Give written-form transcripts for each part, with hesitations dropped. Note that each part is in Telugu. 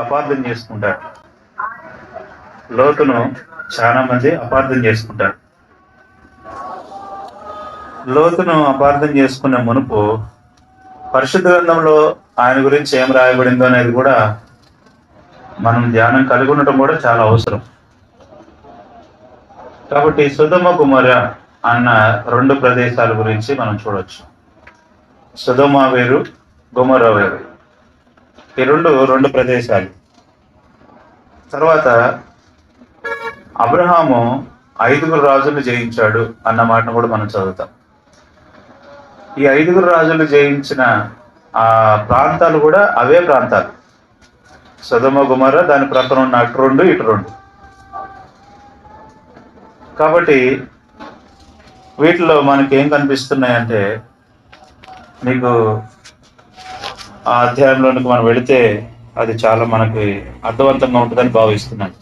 అపార్థం చేసుకుంటారు. లోతును చాలా మంది అపార్థం చేసుకుంటారు. లోతును అపార్థం చేసుకునే మునుపు పరిశుద్ధ గ్రంథంలో ఆయన గురించి ఏం రాయబడిందో అనేది కూడా మనం ధ్యానం కలిగి ఉండటం కూడా చాలా అవసరం. కాబట్టి సొదొమ గుమొర్ర అన్న రెండు ప్రదేశాల గురించి మనం చూడవచ్చు. సొదొమ వేరు, గొమొర్రా వేరు. ఈ రెండు ప్రదేశాలు. తర్వాత అబ్రహాము 5 రాజులు జయించాడు అన్న మాటను కూడా మనం చదువుతాం. ఈ 5 రాజులు జయించిన ఆ ప్రాంతాలు కూడా అవే ప్రాంతాలు. సొదొమ గుమొర్రా, దాని ప్రక్కన ఉన్న అటు 2 ఇటు 2. కాబట్టి వీటిలో మనకి ఏం కనిపిస్తున్నాయంటే, మీకు ఆ అధ్యాయంలోనికి మనం వెళితే అది చాలా మనకి అర్థవంతంగా ఉంటుందని భావిస్తున్నాను.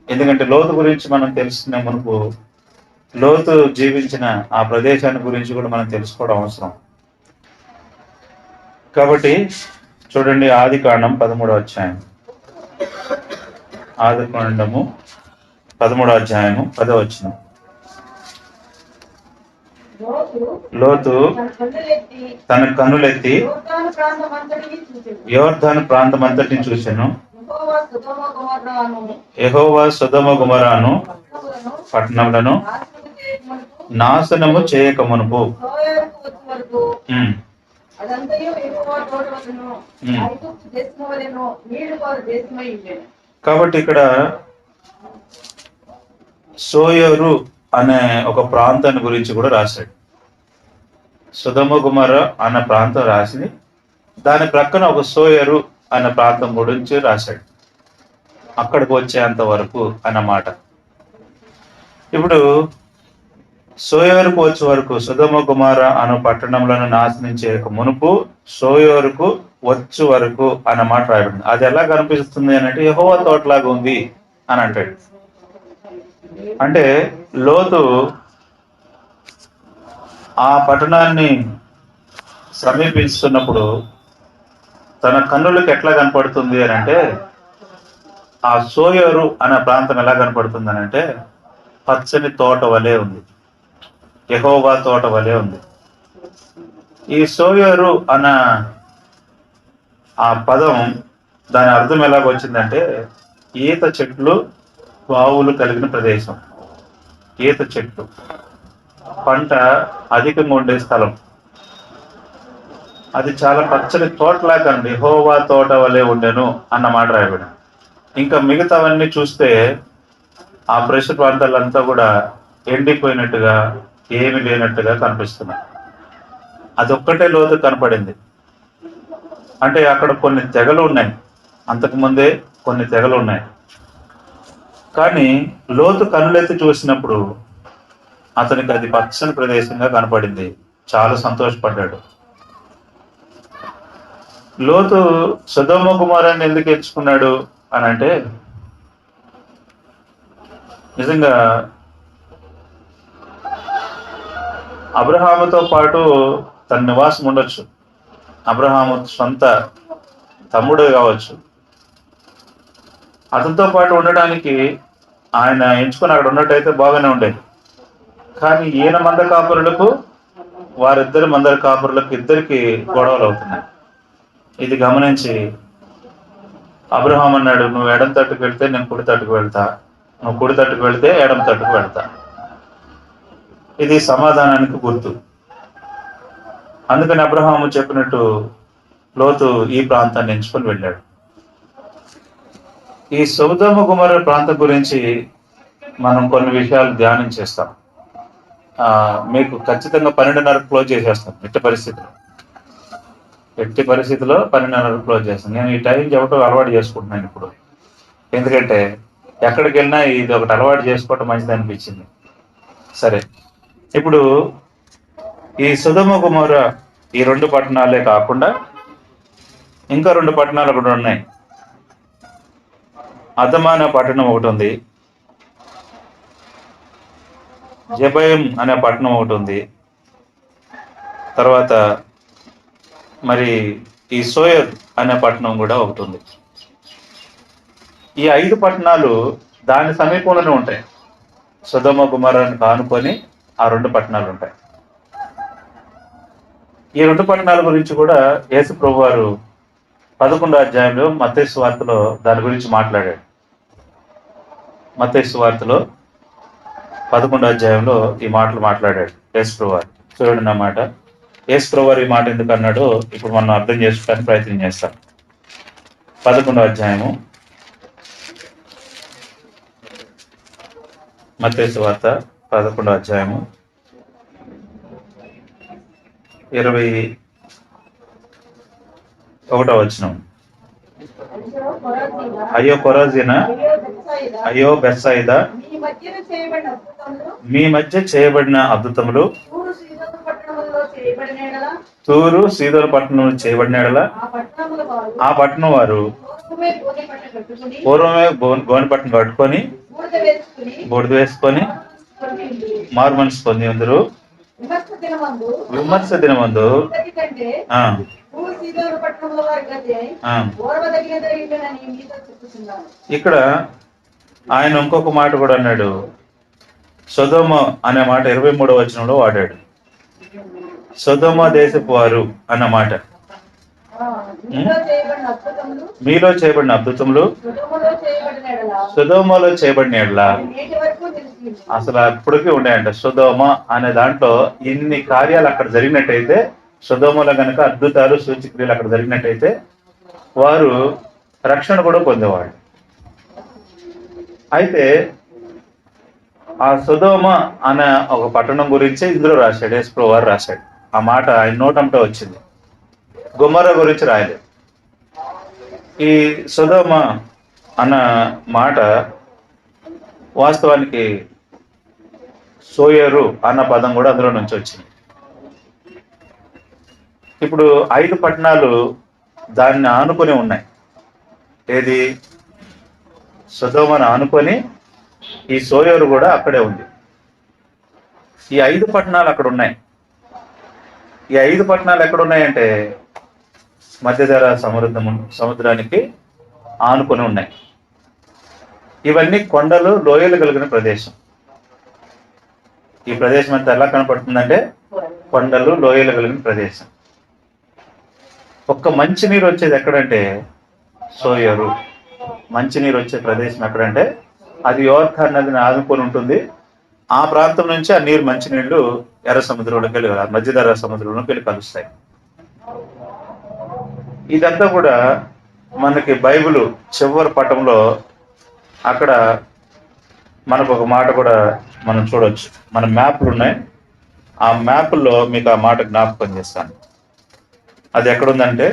ఎందుకంటే లోతు గురించి మనం తెలుసుకునే మునుపు లోతు జీవించిన ఆ ప్రదేశాన్ని గురించి కూడా మనం తెలుసుకోవడం అవసరం. కాబట్టి చూడండి, ఆదికాండం 13వ అధ్యాయం. ఆదికాండము 13వ అధ్యాయము 10వ వచనం. లోతు తన కన్నులెత్తి యోర్దాను ప్రాంతమంతటిని చూసెను. యెహోవా సొదొమ గుమొర్రాను పట్టణములను నాశనము చేయక మునుపు. కాబట్టి ఇక్కడ సోయరు అనే ఒక ప్రాంతాన్ని గురించి కూడా రాశాడు. సొదొమ గుమొర్రా అన్న ప్రాంతం రాసి దాని ప్రక్కన ఒక సోయరు అనే ప్రాంతం గురించి రాశాడు. అక్కడికి వచ్చేంత వరకు అన్నమాట. ఇప్పుడు సోయరుకు వచ్చే వరకు, సొదొమ గుమొర్రా అనే పట్టణంలను నాశనం చేయక మునుపు సోయరుకు వచ్చు వరకు అన్న మాట రాయబడింది. అది ఎలా కనిపిస్తుంది అని అంటే, యెహోవా తోటలాగా ఉంది అని అంటాడు. అంటే లోతు ఆ పట్టణాన్ని సమీపిస్తున్నప్పుడు తన కన్నులకు ఎట్లా కనపడుతుంది అని అంటే, ఆ సోయరు అనే ప్రాంతం ఎలా కనపడుతుంది అని అంటే, పచ్చని తోట వలె ఉంది, యెహోవా తోట వలె ఉంది. ఈ సోయరు అన్న ఆ పదం, దాని అర్థం ఎలాగొచ్చిందంటే, ఈత చెట్లు బావులు కలిగిన ప్రదేశం. ఈత చెట్లు, పంట అధికంగా ఉండే స్థలం. అది చాలా పచ్చని తోటలాగా అండి, యెహోవా తోట వలె ఉండెను అన్న మాట రాయబడి. ఇంకా మిగతావన్నీ చూస్తే ఆ పరిసర ప్రాంతాలంతా కూడా ఎండిపోయినట్టుగా, ఏమి లేనట్టుగా కనిపిస్తున్నాయి. అదొక్కటే లోతు కనపడింది. అంటే అక్కడ కొన్ని తెగలు ఉన్నాయి, అంతకుముందే కొన్ని తెగలు ఉన్నాయి. కానీ లోతు కన్నులెత్తి చూసినప్పుడు అతనికి అది పచ్చని ప్రదేశంగా కనపడింది. చాలా సంతోషపడ్డాడు. లోతు సొదొమ గుమొర్రాని ఎందుకు ఎంచుకున్నాడు అని అంటే, నిజంగా అబ్రహాముతో పాటు తన నివాసం ఉండొచ్చు, అబ్రహాము సొంత తమ్ముడు కావచ్చు, అతనితో పాటు ఉండడానికి ఆయన ఎంచుకుని అక్కడ ఉన్నట్టయితే బాగానే ఉండేది. కానీ ఈయన మంద కాపురులకు, వారిద్దరి మందర కాపురులకు ఇద్దరికి గొడవలు అవుతున్నాయి. ఇది గమనించి అబ్రహాం అన్నాడు, నువ్వు ఎడం తట్టుకు వెళ్తే నేను కుడి తట్టుకు వెళ్తా, నువ్వు కుడి తట్టుకు వెళ్తే ఎడం తట్టుకు వెళ్తా. ఇది సమాధానానికి గుర్తు. అందుకని అబ్రహాము చెప్పినట్టు లోతు ఈ ప్రాంతాన్ని ఎంచుకొని వెళ్ళాడు. ఈ సొదొమ గుమొర్రా ప్రాంతం గురించి మనం కొన్ని విషయాలు ధ్యానం చేస్తాం. మీకు ఖచ్చితంగా 12:30 క్లోజ్ చేసేస్తాం. ఎట్టి పరిస్థితిలో 12:30 క్లోజ్ చేస్తాను. నేను ఈ టైం చెప్పడం అలవాటు చేసుకుంటున్నాను ఇప్పుడు. ఎందుకంటే ఎక్కడికి వెళ్ళినా ఇది ఒకటి అలవాటు చేసుకోవటం మంచిది అనిపించింది. సరే, ఇప్పుడు ఈ సొదొమ గుమొర్రా ఈ 2 పట్టణాలే కాకుండా ఇంకా 2 పట్టణాలు కూడా ఉన్నాయి. అదమా అనే పట్టణం ఒకటి ఉంది, జెబయిం అనే పట్టణం ఒకటి ఉంది. తర్వాత మరి ఈ సోయర్ అనే పట్టణం కూడా ఒకటి ఉంది. ఈ 5 పట్టణాలు దాని సమీపంలోనే ఉంటాయి. సొదొమ గుమర్రాను ఆనుకొని ఆ 2 పట్టణాలు ఉంటాయి. ఈ 2 పట్టణాల గురించి కూడా యేసు ప్రభువారు 11వ అధ్యాయంలో మత్తయి సువార్తలో దాని గురించి మాట్లాడాడు. మత్తయి సువార్తలో 11వ అధ్యాయంలో ఈ మాటలు మాట్లాడాడు యేసు ప్రభువారు. చూడండి నా మాట. యేసు ప్రభువారు ఈ మాట ఎందుకు అన్నాడో ఇప్పుడు మనం అర్థం చేసుకోవడానికి ప్రయత్నం చేస్తాం. 11వ అధ్యాయము మత్తయి సువార్త 11వ అధ్యాయము 21వ వచనం. అయ్యో కొరాజీనా, అయ్యో బెత్సాయిదా, మీ మధ్య చేయబడిన అద్భుతములు తూరు సీదోను పట్టణంలో చేయబడిన యెడల ఆ పట్టణం వారు పూర్వమే గోనె పట్టణం కట్టుకొని బూడిద వేసుకొని మారు మనసు పొంది ఉందరు. విమర్శ దినమందు ఇక్కడ ఆయన ఇంకొక మాట కూడా అన్నాడు. సొదొమ అనే మాట 23వ వచనంలో వాడాడు. సొదొమ దేశపు వారు అన్న మాట. మీలో చేయబడిన అద్భుతములు సొదొమలో చేయబడిన యెడల అసలు అప్పటికీ ఉన్నాయంట. సొదొమ అనే దాంట్లో ఇన్ని కార్యాలు అక్కడ జరిగినట్టయితే, సొదొమలో కనుక అద్భుతాలు సూచక్రియలు అక్కడ జరిగినట్టయితే వారు రక్షణ కూడా పొందేవాళ్ళు. అయితే ఆ సొదొమ అనే ఒక పట్టణం గురించి ఇందులో రాశాడు, యేసు ప్రభువు వారు రాశాడు. ఆ మాట ఆయన నోటంటే వచ్చింది. గొమొర్రా గురించి రాయలేదు. ఈ సొదొమ అన్న మాట వాస్తవానికి సోయరు అన్న పదం కూడా అందులో నుంచి వచ్చింది. ఇప్పుడు 5 పట్టణాలు దాన్ని ఆనుకొని ఉన్నాయి. ఏది? సొదొమను ఆనుకొని ఈ సోయరు కూడా అక్కడే ఉంది. ఈ 5 పట్టణాలు అక్కడ ఉన్నాయి. ఈ 5 పట్టణాలు ఎక్కడ ఉన్నాయంటే మధ్యధరా సముద్రానికి ఆనుకొని ఉన్నాయి. ఇవన్నీ కొండలు లోయలు కలిగిన ప్రదేశం. ఈ ప్రదేశం అంతా ఎలా కనపడుతుందంటే కొండలు లోయలు కలిగిన ప్రదేశం. ఒక్క మంచినీరు వచ్చేది ఎక్కడంటే సోయరు. మంచినీరు వచ్చే ప్రదేశం ఎక్కడంటే అది యోర్దాను నదిని ఆనుకొని ఉంటుంది. ఆ ప్రాంతం నుంచి ఆ నీరు మంచినీళ్లు ఎర్ర సముద్రంలోకి వెళ్ళి మధ్యధరా సముద్రంలోకి వెళ్ళి కలుస్తాయి. ఇదంతా కూడా మనకి బైబిల్ చివరి పటంలో అక్కడ మనకు ఒక మాట కూడా మనం చూడవచ్చు. మన మ్యాప్లు ఉన్నాయి. ఆ మ్యాప్ల్లో మీకు ఆ మాట జ్ఞాపకం చేస్తాను. అది ఎక్కడుందంటే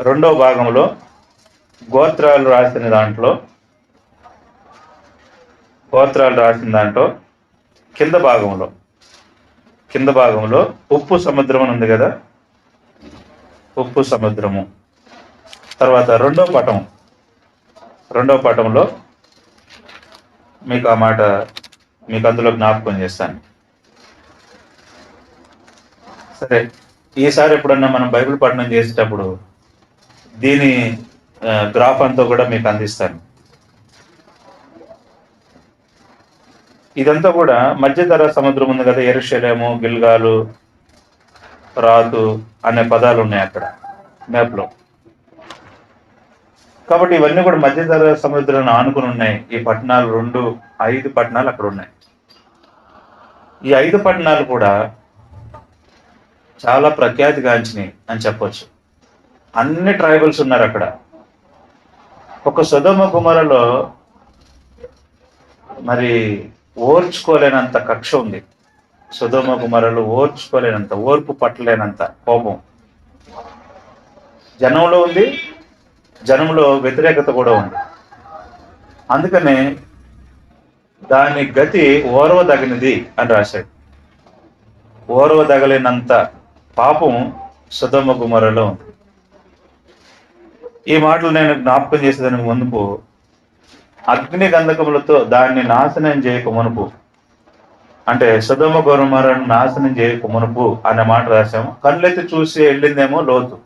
2వ భాగంలో గోత్రాలు రాసిన దాంట్లో కింద భాగంలో ఉప్పు సముద్రం అని ఉంది కదా. ఉప్పు సముద్రము తర్వాత 2వ పటంలో మీకు ఆ మాట మీకు అందులో జ్ఞాపకం చేస్తాను. సరే, ఈసారి ఎప్పుడన్నా మనం బైబిల్ పఠనం చేసేటప్పుడు దీని గ్రాఫ్ అంతా కూడా మీకు అందిస్తాను. ఇదంతా కూడా మధ్యధరా సముద్రం ఉంది కదా. యెరూషలేము, గిల్గాలు, రాతు అనే పదాలు ఉన్నాయి అక్కడ మ్యాప్లో. కాబట్టి ఇవన్నీ కూడా మధ్యధరా సముద్రాన్ని ఆనుకుని ఉన్నాయి. ఈ పట్టణాలు 5 పట్టణాలు అక్కడ ఉన్నాయి. ఈ 5 పట్టణాలు కూడా చాలా ప్రఖ్యాతిగాంచినాయి అని చెప్పొచ్చు. అన్ని ట్రైబల్స్ ఉన్నారు అక్కడ. ఒక సొదొమ గుమొర్రాలో మరి ఓర్చుకోలేనంత కక్ష ఉంది. సొదొమ గుమొర్రాలో ఓర్చుకోలేనంత, ఓర్పు పట్టలేనంత కోపం జనంలో ఉంది. జనంలో వ్యతిరేకత కూడా ఉంది. అందుకనే దాని గతి ఓర్వదగినది అని రాశాడు. ఓర్వదగలేనంత పాపం సొదొమ గుమొర్రాలో ఉంది. ఈ మాటలు నేను జ్ఞాపకం చేసేదానికి మునుపు అగ్ని గంధకములతో దాన్ని నాశనం చేయక మునుపు, అంటే సొదొమ గొమొర్రాను నాశనం చేయక మునుపు అనే మాట రాశాము. కళ్ళెత్తి చూసి వెళ్ళిందేమో లోతు.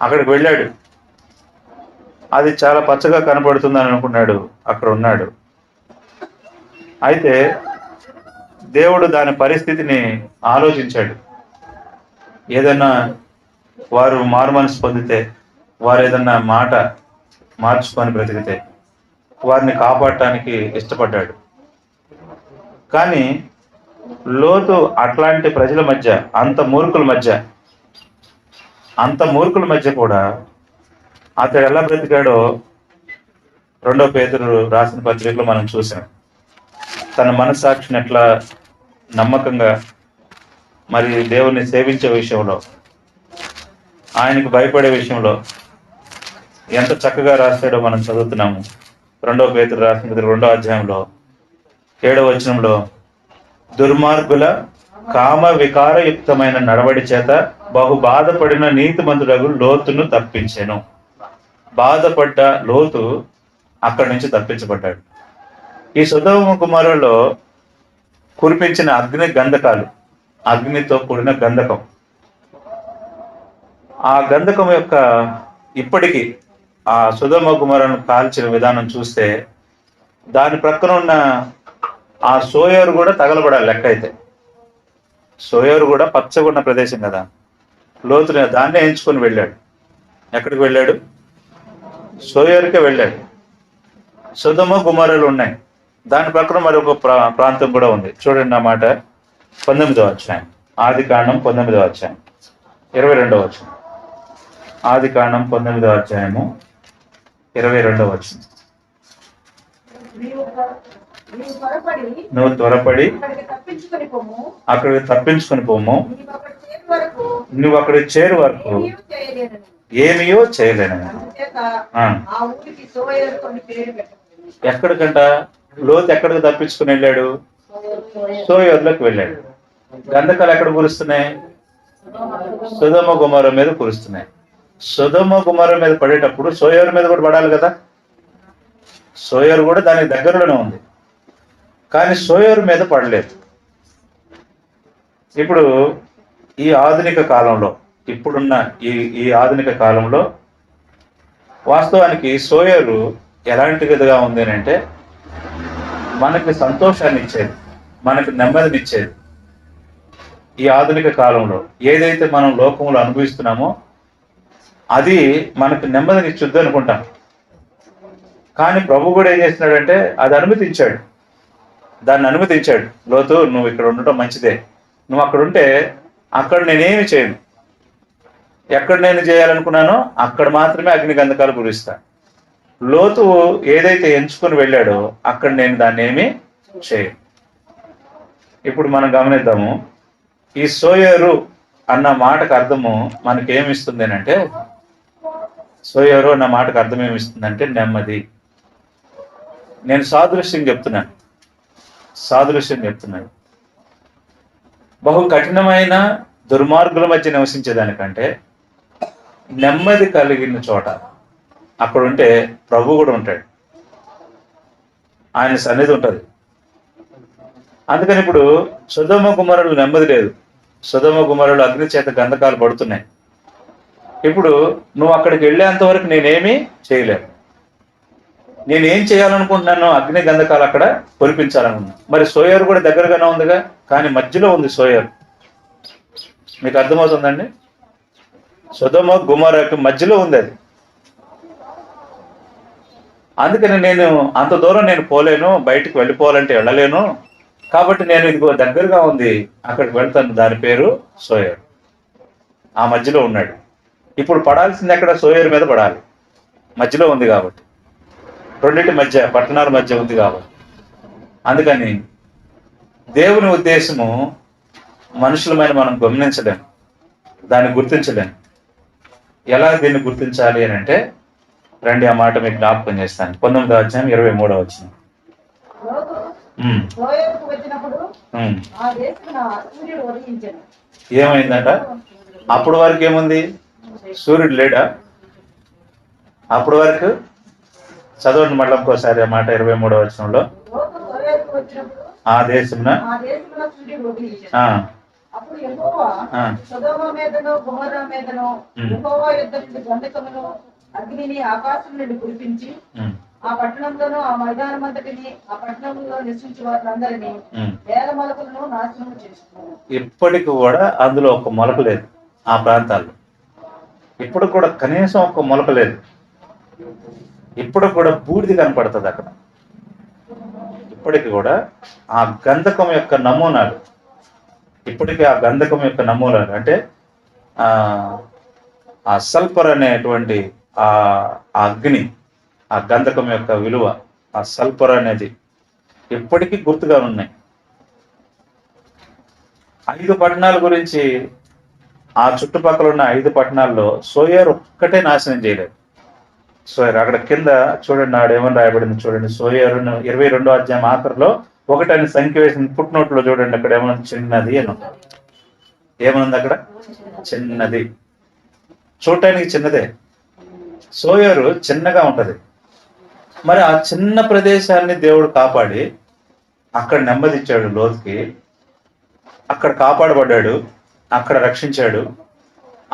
అక్కడికి వెళ్ళాడు. అది చాలా పచ్చగా కనపడుతుందని అనుకున్నాడు, అక్కడ ఉన్నాడు. అయితే దేవుడు దాని పరిస్థితిని ఆలోచించాడు. ఏదైనా వారు మారుమనసు పొందితే, వారు ఏదన్నా మాట మార్చుకొని బ్రతికితే వారిని కాపాడటానికి ఇష్టపడ్డాడు. కానీ లోతు అట్లాంటి ప్రజల మధ్య, అంత మూర్ఖుల మధ్య కూడా అతడు ఎలా బ్రతికాడో 2 పేతురు రాసిన పత్రికలో మనం చూసాం. తన మనస్సాక్షిని ఎట్లా నమ్మకంగా మరి దేవుణ్ణి సేవించే విషయంలో, ఆయనకు భయపడే విషయంలో ఎంత చక్కగా రాస్తాడో మనం చదువుతున్నాము. 2 పేతురు రాసిన 2వ అధ్యాయంలో 7వ వచనంలో, దుర్మార్గుల కామ వికారయుక్తమైన నడవడి చేత బహు బాధపడిన నీతిమంతుడగు లోతును తప్పించెను. బాధపడ్డ లోతు అక్కడి నుంచి తప్పించబడ్డాడు. ఈ సొదొమ గుమొర్రాలో కురిపించిన అగ్ని గంధకాలు, అగ్నితో కూడిన గంధకం, ఆ గంధకం యొక్క ఇప్పటికీ ఆ సొదొమ గుమొర్రాను కాల్చిన విధానం చూస్తే దాని ప్రక్కన ఉన్న ఆ సోయరు కూడా తగలబడాలి. లెక్క అయితే సోయరు కూడా పచ్చగా ఉన్న ప్రదేశం కదా. లోతుని దాన్నే ఎంచుకొని వెళ్ళాడు. ఎక్కడికి వెళ్ళాడు? సోయరుకే వెళ్ళాడు. సొదొమ గుమొర్రాలు ఉన్నాయి, దాని ప్రక్కన మరొక ప్రాంతం కూడా ఉంది. చూడండి నా మాట, 19వ అధ్యాయం, ఆదికాండం 19వ అధ్యాయం 22వ వచనం. ఆదికాండం 19వ అధ్యాయము 22వ వచనం. నువ్వు త్వరపడి అక్కడికి తప్పించుకొని పోము, నువ్వు అక్కడికి చేరు వరకు ఏమియో చేయలేను. ఎక్కడికంట? లోతు ఎక్కడికి తప్పించుకుని వెళ్ళాడు? సోయరులోకి వెళ్ళాడు. గంధకాలు ఎక్కడ కురుస్తున్నాయి? సొదొమ గుమొర్రా మీద కురుస్తున్నాయి. సొదొమ గుమొర్రా మీద పడేటప్పుడు సోయరు మీద కూడా పడాలి కదా. సోయరు కూడా దానికి దగ్గరలోనే ఉంది, కానీ సోయరు మీద పడలేదు. ఇప్పుడు ఈ ఆధునిక కాలంలో, ఇప్పుడున్న ఈ ఆధునిక కాలంలో వాస్తవానికి సోయరు ఎలాంటి విధంగా ఉంది అంటే, మనకి సంతోషాన్ని ఇచ్చేది, మనకి నెమ్మదినిచ్చేది. ఈ ఆధునిక కాలంలో ఏదైతే మనం లోకంలో అనుభవిస్తున్నామో అది మనకు నెమ్మదినిచ్చుద్ది అనుకుంటాం. కానీ ప్రభు కూడా ఏం చేస్తున్నాడంటే అది అనుమతించాడు, దాన్ని అనుమతించాడు. లోతు, నువ్వు ఇక్కడ ఉండటం మంచిదే, నువ్వు అక్కడ ఉంటే అక్కడ నేనేమి చేయను, ఎక్కడ నేను చేయాలనుకున్నానో అక్కడ మాత్రమే అగ్ని గంధకాలు కురిస్తా. లోతు ఏదైతే ఎంచుకొని వెళ్ళాడో అక్కడ నేను దాన్ని ఏమి చేయను. ఇప్పుడు మనం గమనిద్దాము, ఈ సోయరు అన్న మాటకు అర్థము మనకేమిస్తుంది అంటే, సోయరు అన్న మాటకు అర్థం ఏమిస్తుందంటే నెమ్మది. నేను సాదృశ్యం చెప్తున్నాను. బహు కఠినమైన దుర్మార్గుల మధ్య నివసించేదానికంటే నెమ్మది కలిగిన చోట అక్కడ ఉంటే ప్రభు కూడా ఉంటాడు, ఆయన సన్నిధి ఉంటుంది. అందుకని ఇప్పుడు సొదొమ గుమొర్రాలో నెమ్మది లేదు. సొదొమ గుమొర్రాలో అగ్ని చేత గంధకాలు పడుతున్నాయి. ఇప్పుడు నువ్వు అక్కడికి వెళ్ళేంత వరకు నేనేమీ చేయలేను. నేనేం చేయాలనుకుంటున్నాను? అగ్ని గంధకాలు అక్కడ కురిపించాలనుకున్నాను. మరి సోయరు కూడా దగ్గరగానే ఉందిగా, కానీ మధ్యలో ఉంది సోయరు. మీకు అర్థమవుతుందండి? సొదొమ గుమొర్రాకి మధ్యలో ఉంది అది. అందుకని నేను అంత దూరం నేను పోలేను, బయటకు వెళ్ళిపోవాలంటే వెళ్ళలేను, కాబట్టి నేను ఇదిగో దగ్గరగా ఉంది అక్కడికి వెళ్తాను. దాని పేరు సోయరు. ఆ మధ్యలో ఉన్నాడు. ఇప్పుడు పడాల్సింది ఎక్కడ? సోయరు మీద పడాలి, మధ్యలో ఉంది కాబట్టి, రెండింటి మధ్య, పట్టణాల మధ్య ఉంది కాబట్టి. అందుకని దేవుని ఉద్దేశము మనుషులమైన మనం గమనించలేం, దాన్ని గుర్తించలేం. ఎలా దీన్ని గుర్తించాలి అని అంటే, రండి ఆ మాట మీకు జ్ఞాపకం చేస్తాను. 19వ అధ్యాయం 23వ వచనం. ఏమైందంట? అప్పుడు వరకు ఏముంది? సూర్యుడు లేడా అప్పుడు వరకు? చదవండి మళ్ళీ ఇంకోసారి ఆ మాట 23వ వచనంలో. ఆ దేశమున అగ్నిని ఆకాశం నుండి కురిపించి ఆ పట్టణంలోనూ ఆ మైదానం అంతటిని ఆ పట్టణంలో నివసించే వారందరినీ వేల మొలకలను నాశనం చేస్తున్నారు. ఇప్పటికి కూడా అందులో ఒక మొలక లేదు. ఆ ప్రాంతాల్లో ఇప్పుడు కూడా కనీసం ఒక మొలక లేదు. ఇప్పుడు కూడా బూడిది కనపడుతుంది అక్కడ. ఇప్పటికి కూడా ఆ గంధకం యొక్క నమూనాలు, ఇప్పటికీ ఆ గంధకం యొక్క నమూనాలు అంటే ఆ సల్ఫర్ అనేటువంటి ఆ అగ్ని, ఆ గంధకం యొక్క విలువ, ఆ సల్ఫర్ అనేది ఇప్పటికీ గుర్తుగా ఉన్నాయి. 5 పట్టణాల గురించి, ఆ చుట్టుపక్కల ఉన్న 5 పట్టణాల్లో సోయర్ ఒక్కటే నాశనం చేయలేదు. సోయర్ అక్కడ కింద చూడండి, నాడు ఏమని రాయబడింది చూడండి. సోయర్ 22వ అధ్యాయం ఆఖరిలో 1 అని సంఖ్య వేసిన ఫుట్ నోట్ లో చూడండి, అక్కడ ఏమన్నా చిన్నది అని ఉంటుంది. ఏమనుంది అక్కడ? చిన్నది. చూడటానికి చిన్నదే, సోయరు చిన్నగా ఉంటది. మరి ఆ చిన్న ప్రదేశాన్ని దేవుడు కాపాడి అక్కడ నెమ్మదిచ్చాడు లోతుకి, అక్కడ కాపాడబడ్డాడు, అక్కడ రక్షించాడు.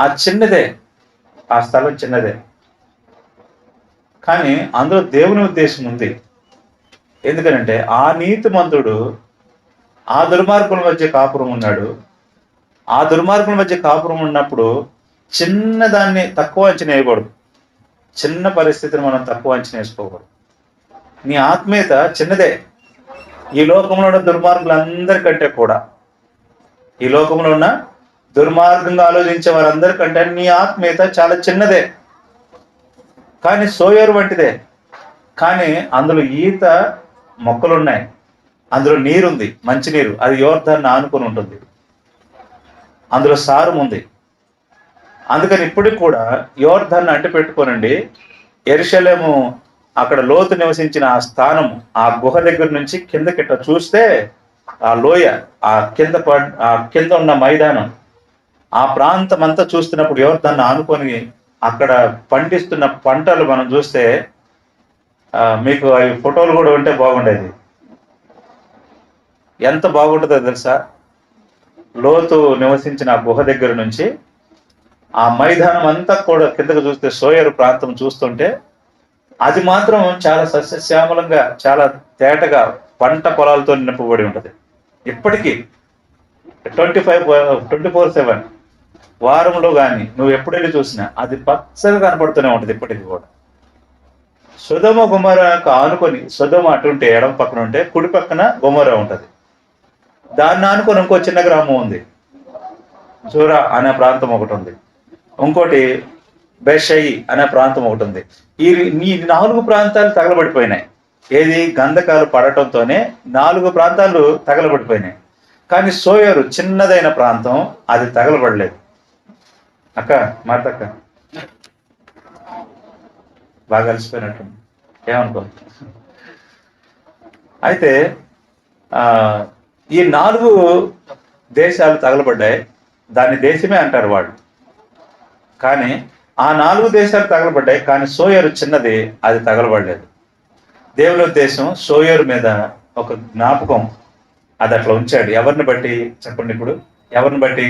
ఆ చిన్నదే, ఆ స్థలం చిన్నదే, కానీ అందులో దేవుని ఉద్దేశం ఉంది. ఎందుకనంటే ఆ నీతిమంతుడు ఆ దుర్మార్గుల మధ్య కాపురం ఉన్నాడు. ఆ దుర్మార్గుల మధ్య కాపురం ఉన్నప్పుడు చిన్నదాన్ని తక్కువ అంచనా వేయకూడదు. చిన్న పరిస్థితిని మనం తక్కువ అంచనా వేసుకోకూడదు. నీ ఆత్మీయత చిన్నదే. ఈ లోకంలో ఉన్న దుర్మార్గులందరికంటే కూడా, ఈ లోకంలో ఉన్న దుర్మార్గంగా ఆలోచించే వారందరికంటే నీ ఆత్మీయత చాలా చిన్నదే, కానీ సోయరు వంటిదే. కానీ అందులో ఈత మొక్కలున్నాయి, అందులో నీరుంది, మంచినీరు, అది యోర్దాన్ని ఆనుకొని ఉంటుంది, అందులో సారం ఉంది. అందుకని ఇప్పటికి కూడా యోర్దాన్ని అంటి పెట్టుకోనండి. యెరూషలేము అక్కడ లోతు నివసించిన ఆ స్థానం, ఆ గుహ దగ్గర నుంచి కిందకిట్ట చూస్తే ఆ లోయ, ఆ కింద ఉన్న మైదానం, ఆ ప్రాంతం అంతా చూస్తున్నప్పుడు యోర్దాన్ని ఆనుకొని అక్కడ పండిస్తున్న పంటలు మనం చూస్తే మీకు అవి ఫోటోలు కూడా ఉంటే బాగుండేది. ఎంత బాగుంటుందో తెలుసా? లోతు నివసించిన ఆ గుహ దగ్గర నుంచి ఆ మైదానం అంతా కూడా కిందకు చూస్తే, సోయరు ప్రాంతం చూస్తుంటే అది మాత్రం చాలా సస్యశ్యామలంగా, చాలా తేటగా పంట పొలాలతో నింపబడి ఉంటుంది. ఇప్పటికీ 24/7 వారంలో కానీ నువ్వు ఎప్పుడైనా చూసినా అది పచ్చగా కనపడుతూనే ఉంటుంది ఇప్పటికీ కూడా. సొదొమ గొమొర్రాకు ఆనుకొని, సొదొమ అటుంటే ఎడమ పక్కన ఉంటే, కుడి పక్కన గొమొర్రా ఉంటుంది. దాన్ని ఆనుకొని ఇంకో చిన్న గ్రామం ఉంది, జోరా అనే ప్రాంతం ఒకటి ఉంది. ఇంకోటి బెషయి అనే ప్రాంతం ఒకటి ఉంది. ఈ 4 ప్రాంతాలు తగలబడిపోయినాయి. ఏది? గంధకాలు పడటంతోనే 4 ప్రాంతాలు తగలబడిపోయినాయి. కానీ సోయరు చిన్నదైన ప్రాంతం, అది తగలబడలేదు. అక్క మాతక్క బాగా కలిసిపోయినట్టుంది, ఏమనుకో. అయితే ఈ 4 దేశాలు తగలబడ్డాయి. దాన్ని దేశమే అంటారు వాళ్ళు. కానీ ఆ 4 దేశాలు తగలబడ్డాయి, కానీ సోయరు చిన్నది, అది తగలబడలేదు. దేవుని ఉద్దేశం సోయరు మీద ఒక జ్ఞాపకం అది అట్లా ఉంచాడు. ఎవరిని బట్టి చెప్పండి ఇప్పుడు? ఎవరిని బట్టి?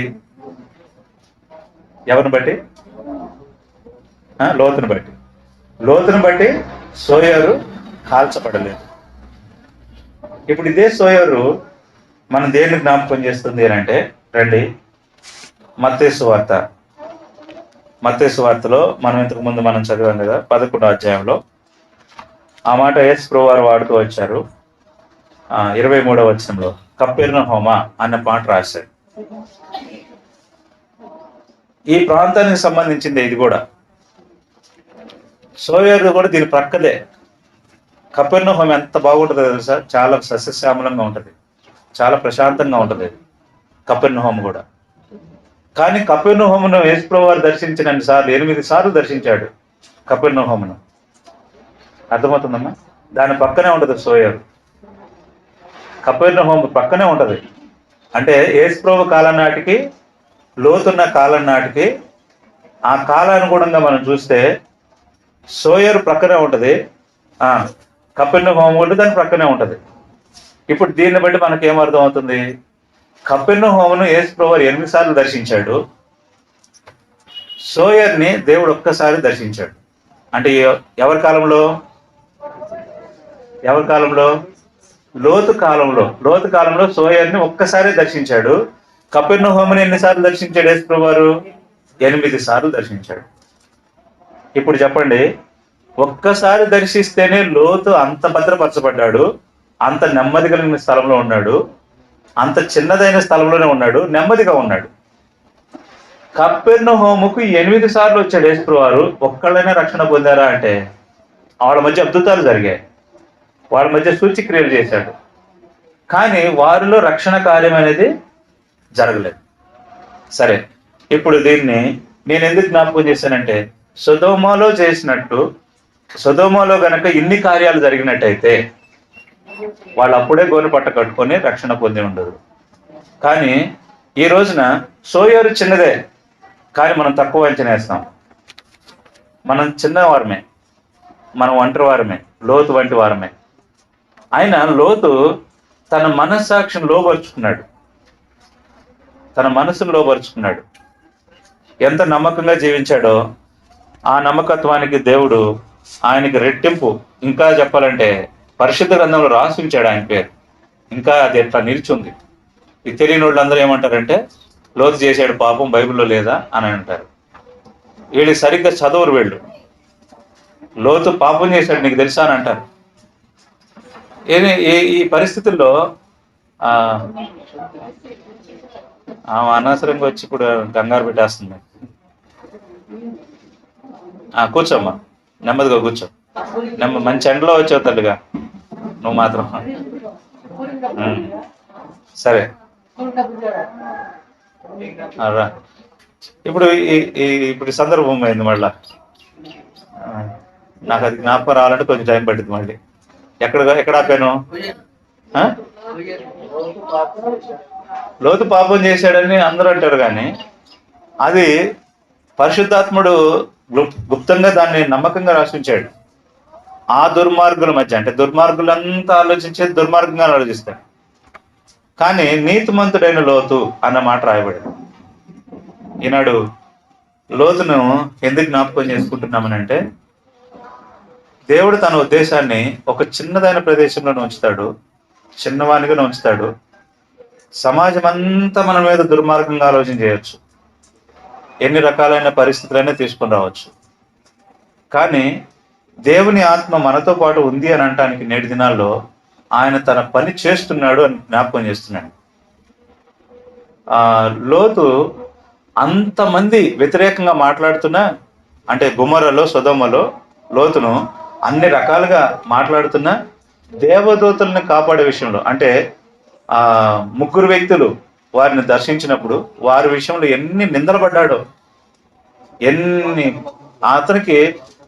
లోతుని బట్టి. లోతుని బట్టి సోయరు కాల్చబడలేదు. ఇప్పుడు ఇదే సోయరు మనం దేన్ని జ్ఞాపకం చేస్తుంది అని అంటే, రండి మత్తయి సువార్తలో మనం ఇంతకు ముందు మనం చదివాం కదా, 11వ అధ్యాయంలో ఆ మాట యేసు ప్రభువారు వాడుతూ వచ్చారు. 23వ వచనంలో కపెర్నహూమ అన్న పాట రాశారు. ఈ ప్రాంతానికి సంబంధించింది ఇది కూడా. సోయరు కూడా దీని ప్రక్కదే. కపెర్నహూమ ఎంత బాగుంటుందో తెలుసా? చాలా సస్యశ్యామలంగా ఉంటుంది, చాలా ప్రశాంతంగా ఉంటుంది కపెర్నహూమ కూడా. కానీ కపెర్నహూమును యేసు ప్రభువారు దర్శించినన్ని సార్లు, 8 సార్లు దర్శించాడు కపెర్నహూమును. అర్థమవుతుందమ్మా? దాని పక్కనే ఉంటుంది సోయరు. కపెర్నహూము పక్కనే ఉంటుంది. అంటే యేసు ప్రభు కాలం నాటికి, లోతున్న కాలం నాటికి, ఆ కాలానుగుణంగా మనం చూస్తే సోయరు ప్రక్కనే ఉంటుంది, కపెర్నహూము కూడా దాని ప్రక్కనే ఉంటుంది. ఇప్పుడు దీన్ని బట్టి మనకి ఏమర్థం అవుతుంది? కపెర్నహూమును యేసు ప్రభువారు 8 సార్లు దర్శించాడు, సోయర్ని దేవుడు ఒక్కసారి దర్శించాడు. అంటే ఎవరి కాలంలో ఎవరి కాలంలో లోతు కాలంలో సోయర్ని ఒక్కసారి దర్శించాడు. కపెర్నహూముని ఎన్నిసార్లు దర్శించాడు యేసు వారు? 8 సార్లు దర్శించాడు. ఇప్పుడు చెప్పండి, ఒక్కసారి దర్శిస్తేనే లోతు అంత భద్రపరచబడ్డాడు, అంత నెమ్మది కలిగిన స్థలంలో ఉన్నాడు, అంత చిన్నదైన స్థలంలోనే ఉన్నాడు, నెమ్మదిగా ఉన్నాడు. కపెర్నహూముకు 8 సార్లు వచ్చాడు యేసు వారు. ఒక్కళ్ళైనా రక్షణ పొందారా అంటే వాళ్ళ మధ్య అద్భుతాలు జరిగాయి, వాళ్ళ మధ్య సూచక్రియలు చేశాడు, కానీ వారిలో రక్షణ కార్యం అనేది జరగలేదు. సరే, ఇప్పుడు దీన్ని నేను ఎందుకు జ్ఞాపకం చేశానంటే, సొదొమలో చేసినట్టు సొదొమలో గనక ఇన్ని కార్యాలు జరిగినట్టయితే వాళ్ళు అప్పుడే గోనె పట్ట కట్టుకొని రక్షణ పొంది ఉండదు. కానీ ఈ రోజున సోయరు చిన్నదే, కానీ మనం తక్కువ అంచనా వేస్తాం. మనం చిన్నవారమే, మనం ఒంటరి వారమే, లోతు వంటి వారమే. ఆయన లోతు తన మనస్సాక్షిని లోపరుచుకున్నాడు, తన మనసును లోపరుచుకున్నాడు. ఎంత నమ్మకంగా జీవించాడో ఆ నమ్మకత్వానికి దేవుడు ఆయనకి రెట్టింపు, ఇంకా చెప్పాలంటే పరిశుద్ధ గ్రంథంలో రాసి ఉంచాడు ఆయన పేరు. ఇంకా అది ఎట్లా నిలిచింది. ఇది తెలియని వాళ్ళందరూ ఏమంటారంటే లోతు చేశాడు పాపం, బైబిల్లో లేదా అని అంటారు. వీళ్ళు సరిగ్గా చదవరు. వీళ్ళు లోతు పాపం చేశాడు నీకు తెలుసా అని అంటారు. ఈ పరిస్థితుల్లో ఆమె అనవసరంగా వచ్చి ఇప్పుడు కంగారు పెట్టేస్తుంది. కూర్చోమ్మా, నెమ్మదిగా కూర్చో. మంచి ఎండలో వచ్చావు తల్లిగా నువ్వు మాత్రం. సరే రా. ఇప్పుడు ఇప్పుడు సందర్భం అయింది మళ్ళా. నాకు అది జ్ఞాపకం రావాలంటే కొంచెం టైం పట్టింది. మళ్ళీ ఎక్కడ ఆపాను? లోతు పాపం చేశాడని అందరూ అంటారు, కానీ అది పరిశుద్ధాత్ముడు గుప్తంగా దాన్ని నమ్మకంగా రాసించాడు. ఆ దుర్మార్గుల మధ్య, అంటే దుర్మార్గులంతా ఆలోచించేది దుర్మార్గంగా ఆలోచిస్తాడు, కానీ నీతిమంతుడైన లోతు అన్న మాట రాయబడింది. ఈనాడు లోతును ఎందుకు జ్ఞాపకం చేసుకుంటున్నామని అంటే, దేవుడు తన ఉద్దేశాన్ని ఒక చిన్నదైన ప్రదేశంలోనే ఉంచుతాడు, చిన్నవానిగానే ఉంచుతాడు. సమాజం అంతా మన మీద దుర్మార్గంగా ఆలోచన చేయొచ్చు, ఎన్ని రకాలైన పరిస్థితులైనా తీసుకొని రావచ్చు, కానీ దేవుని ఆత్మ మనతో పాటు ఉంది అని అనటానికి నేటి దినాల్లో ఆయన తన పని చేస్తున్నాడు అని జ్ఞాపకం చేస్తున్నాడు. లోతు అంతమంది వ్యతిరేకంగా మాట్లాడుతున్నా, అంటే గుమరలో సొదొమలో లోతును అన్ని రకాలుగా మాట్లాడుతున్నా, దేవదూతలను కాపాడే విషయంలో, అంటే 3 వ్యక్తులు వారిని దర్శించినప్పుడు వారి విషయంలో ఎన్ని నిందలు పడ్డాడో, అతనికి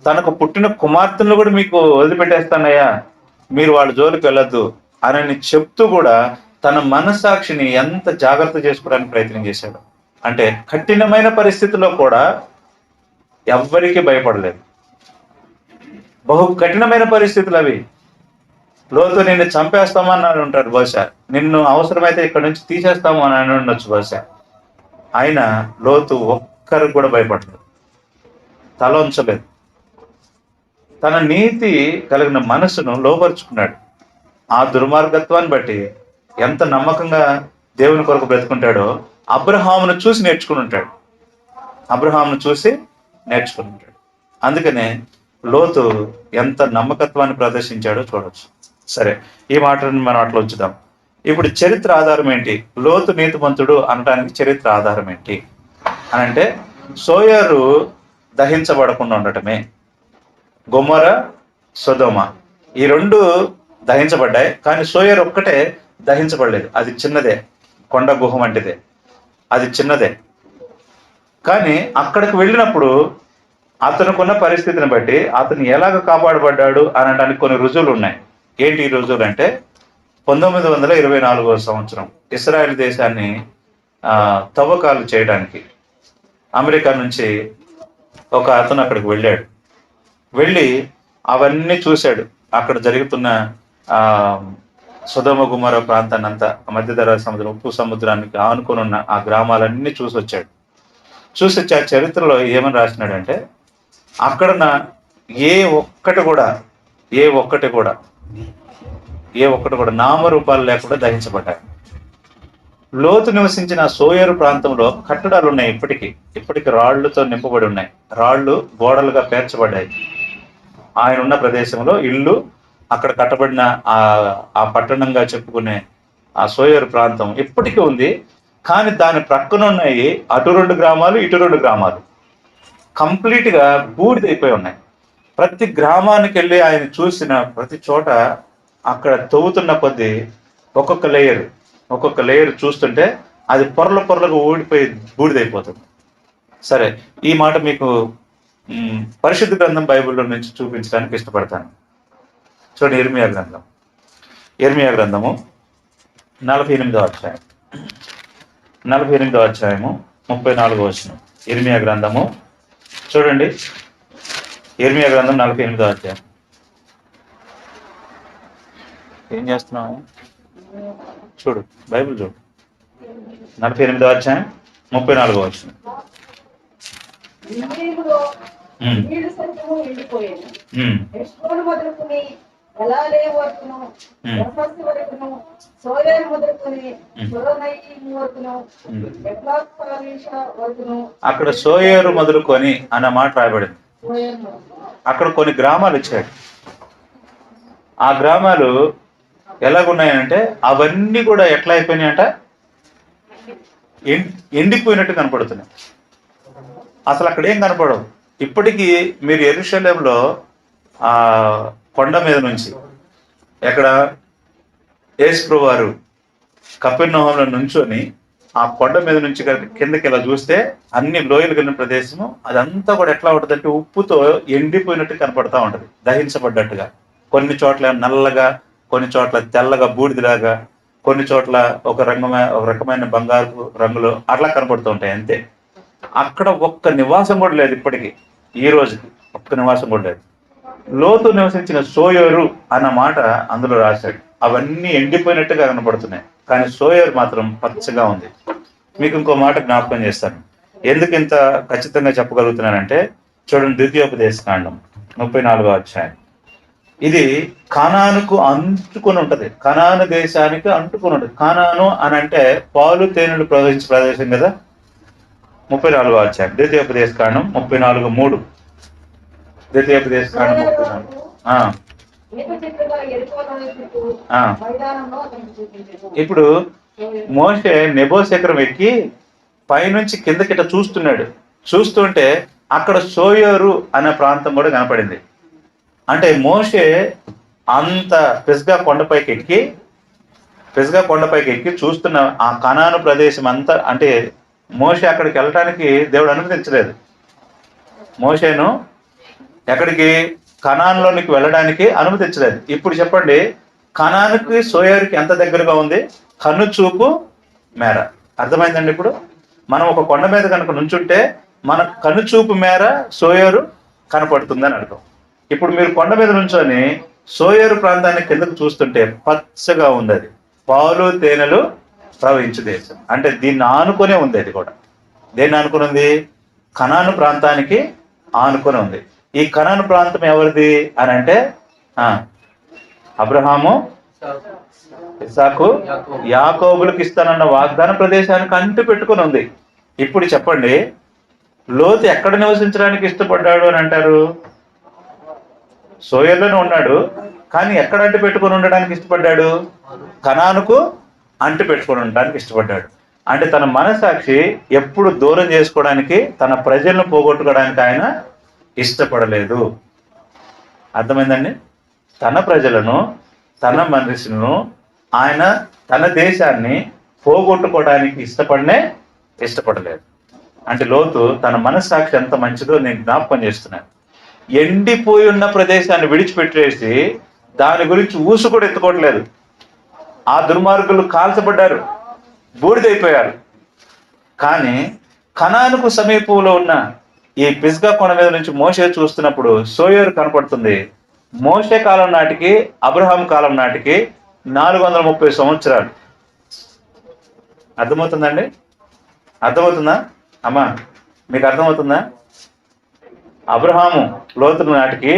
తనకు పుట్టిన కుమార్తెను కూడా మీకు వదిలిపెట్టేస్తానయ్యా, మీరు వాళ్ళ జోలికి వెళ్ళొద్దు అని చెప్తూ కూడా తన మనస్సాక్షిని ఎంత జాగ్రత్త చేసుకోవడానికి ప్రయత్నం చేశాడు. అంటే కఠినమైన పరిస్థితుల్లో కూడా ఎవ్వరికీ భయపడలేదు. బహు కఠినమైన పరిస్థితులు అవి. లోతు నిన్ను చంపేస్తామని అని ఉంటారు బహుశా, నిన్ను అవసరమైతే ఇక్కడ నుంచి తీసేస్తాము అని ఉండొచ్చు బహుశా. ఆయన లోతు ఒక్కరికి కూడా భయపడలేదు, తల ఉంచలేదు. తన నీతి కలిగిన మనసును లోపరుచుకున్నాడు. ఆ దుర్మార్గత్వాన్ని బట్టి ఎంత నమ్మకంగా దేవుని కొరకు బ్రతుకుంటాడో అబ్రహామును చూసి నేర్చుకుని ఉంటాడు. అందుకనే లోతు ఎంత నమ్మకత్వాన్ని ప్రదర్శించాడో చూడొచ్చు. సరే, ఈ మాటను మనం అట్లా ఉంచుదాం. ఇప్పుడు చరిత్ర ఆధారం ఏంటి? లోతు నీతిమంతుడు అనడానికి చరిత్ర ఆధారం ఏంటి అని అంటే, సోయరు దహించబడకుండా ఉండటమే. గొమొర, సొదొమ ఈ 2 దహించబడ్డాయి, కానీ సోయరు ఒక్కటే దహించబడలేదు. అది చిన్నదే, కొండ గుహ వంటిదే, అది చిన్నదే. కానీ అక్కడికి వెళ్ళినప్పుడు అతనుకున్న పరిస్థితిని బట్టి అతను ఎలాగ కాపాడబడ్డాడు అనడానికి కొన్ని రుజువులు ఉన్నాయి. ఏంటి ఈ రుజువులు అంటే, 1924వ సంవత్సరం ఇస్రాయెల్ దేశాన్ని తవ్వకాలు చేయడానికి అమెరికా నుంచి ఒక అతను అక్కడికి వెళ్ళాడు. వెళ్ళి అవన్నీ చూశాడు. అక్కడ జరుగుతున్న సొదొమ గుమొర ప్రాంతాన్ని అంతా, మధ్యధరా సముద్రం, ఉప్పు సముద్రానికి ఆనుకొని ఉన్న ఆ గ్రామాలన్నీ చూసి వచ్చాడు. ఆ చరిత్రలో ఏమని రాసినాడంటే, అక్కడ ఏ ఒక్కటి కూడా ఏ ఒక్కటి కూడా ఏ ఒక్కటి కూడా నామరూపాలు లేకుండా దహించబడ్డాయి. లోతు నివసించిన సోయరు ప్రాంతంలో కట్టడాలు ఉన్నాయి. ఇప్పటికి రాళ్లతో నింపబడి ఉన్నాయి. రాళ్లు గోడలుగా పేర్చబడ్డాయి. ఆయన ఉన్న ప్రదేశంలో ఇల్లు, అక్కడ కట్టబడిన ఆ పట్టణంగా చెప్పుకునే ఆ సోయరు ప్రాంతం ఇప్పటికీ ఉంది. కానీ దాని ప్రక్కన ఉన్నాయి అటు 2 గ్రామాలు, ఇటు 2 గ్రామాలు కంప్లీట్ గా బూడిదైపోయి ఉన్నాయి. ప్రతి గ్రామానికి వెళ్ళి ఆయన చూసిన ప్రతి చోట అక్కడ తవ్వుతున్న కొద్దీ ఒక్కొక్క లేయర్ చూస్తుంటే అది పొరలుగా ఊడిపోయి బూడిదైపోతుంది. సరే, ఈ మాట మీకు పరిశుద్ధ గ్రంథం బైబిల్లో నుంచి చూపించడానికి ఇష్టపడతాను. చూడండి, ఇర్మియా గ్రంథము 48వ అధ్యాయం 34వ వచనం. ఇర్మియా గ్రంథము చూడండి, ఇర్మియా గ్రంథం 48వ అధ్యాయం. ఏం చేస్తున్నావు? చూడు, బైబిల్ చూడు. 48వ అధ్యాయం 34వ వచనం. అక్కడ సోయేరు మొదలుకొని అన్న మాట రాయబడింది. అక్కడ కొన్ని గ్రామాలు ఇచ్చాడు. ఆ గ్రామాలు ఎలాగున్నాయంటే అవన్నీ కూడా ఎట్లా అయిపోయినాయంట, ఎండిపోయినట్టు కనపడుతున్నాయి. అసలు అక్కడ ఏం కనపడవు. ఇప్పటికీ మీరు యెరూషలేములో ఆ కొండ మీద నుంచి, ఎక్కడ యేసు వారు కపెర్నహూములో నుంచొని ఆ కొండ మీద నుంచి కిందకి ఇలా చూస్తే అన్ని లోయలు కలిగిన ప్రదేశము అదంతా కూడా ఎట్లా ఉంటుందంటే ఉప్పుతో ఎండిపోయినట్టు కనపడతా ఉంటది, దహించబడ్డట్టుగా. కొన్ని చోట్ల నల్లగా, కొన్ని చోట్ల తెల్లగా బూడిదలాగా, కొన్ని చోట్ల ఒక రకమైన బంగారు రంగులు అట్లా కనపడుతూ ఉంటాయి. అంతే. అక్కడ ఒక్క నివాసం కూడా లేదు. ఇప్పటికీ ఈ రోజుకి ఒక్క నివాసం కూడా లేదు. లోతు నివసించిన సోయరు అన్న మాట అందులో రాశాడు. అవన్నీ ఎండిపోయినట్టుగా కనపడుతున్నాయి, కానీ సోయరు మాత్రం పచ్చగా ఉంది. మీకు ఇంకో మాట జ్ఞాపకం చేస్తాను. ఎందుకు ఇంత ఖచ్చితంగా చెప్పగలుగుతున్నానంటే చూడండి, ద్వితీయోపదేశకాండం 34వ అధ్యాయం. ఇది కనానుకు అంటుకొని ఉంటది, కనాను దేశానికి అంటుకొని ఉంటది. కనాను అని అంటే పాలు తేనెలు ప్రవహించే ప్రదేశం కదా. 34వ అధ్యాయం ద్వితీయోపదేశకాండం 34:3. ద్వితీయోపదేశకాండం 34. ఇప్పుడు మోషే నెబో శిఖరం ఎక్కి పైనుంచి కిందకిట చూస్తుంటే అక్కడ సోయరు అనే ప్రాంతం కూడా కనపడింది. అంటే మోషే అంత పిస్గా కొండపైకి ఎక్కి చూస్తున్న ఆ కనాను ప్రదేశం అంతా, అంటే మోషే అక్కడికి వెళ్ళటానికి దేవుడు అనుమతించలేదు. మోషేను ఎక్కడికి, కనాన్లోనికి వెళ్ళడానికి అనుమతించలేదు. ఇప్పుడు చెప్పండి, కనానుకి సోయరుకి ఎంత దగ్గరగా ఉంది? కన్నుచూపు మేర. అర్థమైందండి? ఇప్పుడు మనం ఒక కొండ మీద కనుక నుంచుంటే మన కన్నుచూపు మేర సోయరు కనపడుతుందని అర్థం. ఇప్పుడు మీరు కొండ మీద నుంచొని సోయరు ప్రాంతాన్ని కిందకు చూస్తుంటే పచ్చగా ఉంది. అది పాలు తేనెలు ప్రవహించు దేశం. అంటే దీన్ని ఆనుకునే ఉంది. అది కూడా దేన్ని ఆనుకుని ఉంది? కనాను ప్రాంతానికి ఆనుకుని ఉంది. ఈ కనాను ప్రాంతం ఎవరిది అని అంటే అబ్రహాము, ఇస్సాకు, యాకోబులకు ఇస్తానన్న వాగ్దాన ప్రదేశానికి అంటు పెట్టుకుని ఉంది. ఇప్పుడు చెప్పండి, లోతు ఎక్కడ నివసించడానికి ఇష్టపడ్డాడు అని అంటారు? సోయర్లోనే ఉన్నాడు, కానీ ఎక్కడ అంటు పెట్టుకుని ఉండడానికి ఇష్టపడ్డాడు? కనానుకు అంటు పెట్టుకుని ఉండడానికి ఇష్టపడ్డాడు. అంటే తన మనసాక్షి ఎప్పుడు దూరం చేసుకోవడానికి, తన ప్రజలను పోగొట్టుకోవడానికి ఆయన ఇష్టపడలేదు. అర్థమైందండి? తన ప్రజలను, తన మనుషులను, ఆయన తన దేశాన్ని పోగొట్టుకోవడానికి ఇష్టపడలేదు. అంటే లోతు తన మనస్సాక్షి ఎంత మంచిదో నేను జ్ఞాపకం చేస్తున్నాను. ఎండిపోయి ఉన్న ప్రదేశాన్ని విడిచిపెట్టేసి దాని గురించి ఊసు కూడా ఎత్తుకోవట్లేదు. ఆ దుర్మార్గులు కాల్చబడ్డారు, బూడిదైపోయారు. కానీ కనానుకు సమీపంలో ఉన్న ఈ పిస్గా కొండ మీద నుంచి మోషే చూస్తున్నప్పుడు సోయరు కనపడుతుంది. మోషే కాలం నాటికి, అబ్రహాం కాలం నాటికి 430 సంవత్సరాలు. అర్థమవుతుందండి? అర్థమవుతుందా అమ్మా? మీకు అర్థమవుతుందా? అబ్రహాము లోతు నాటికి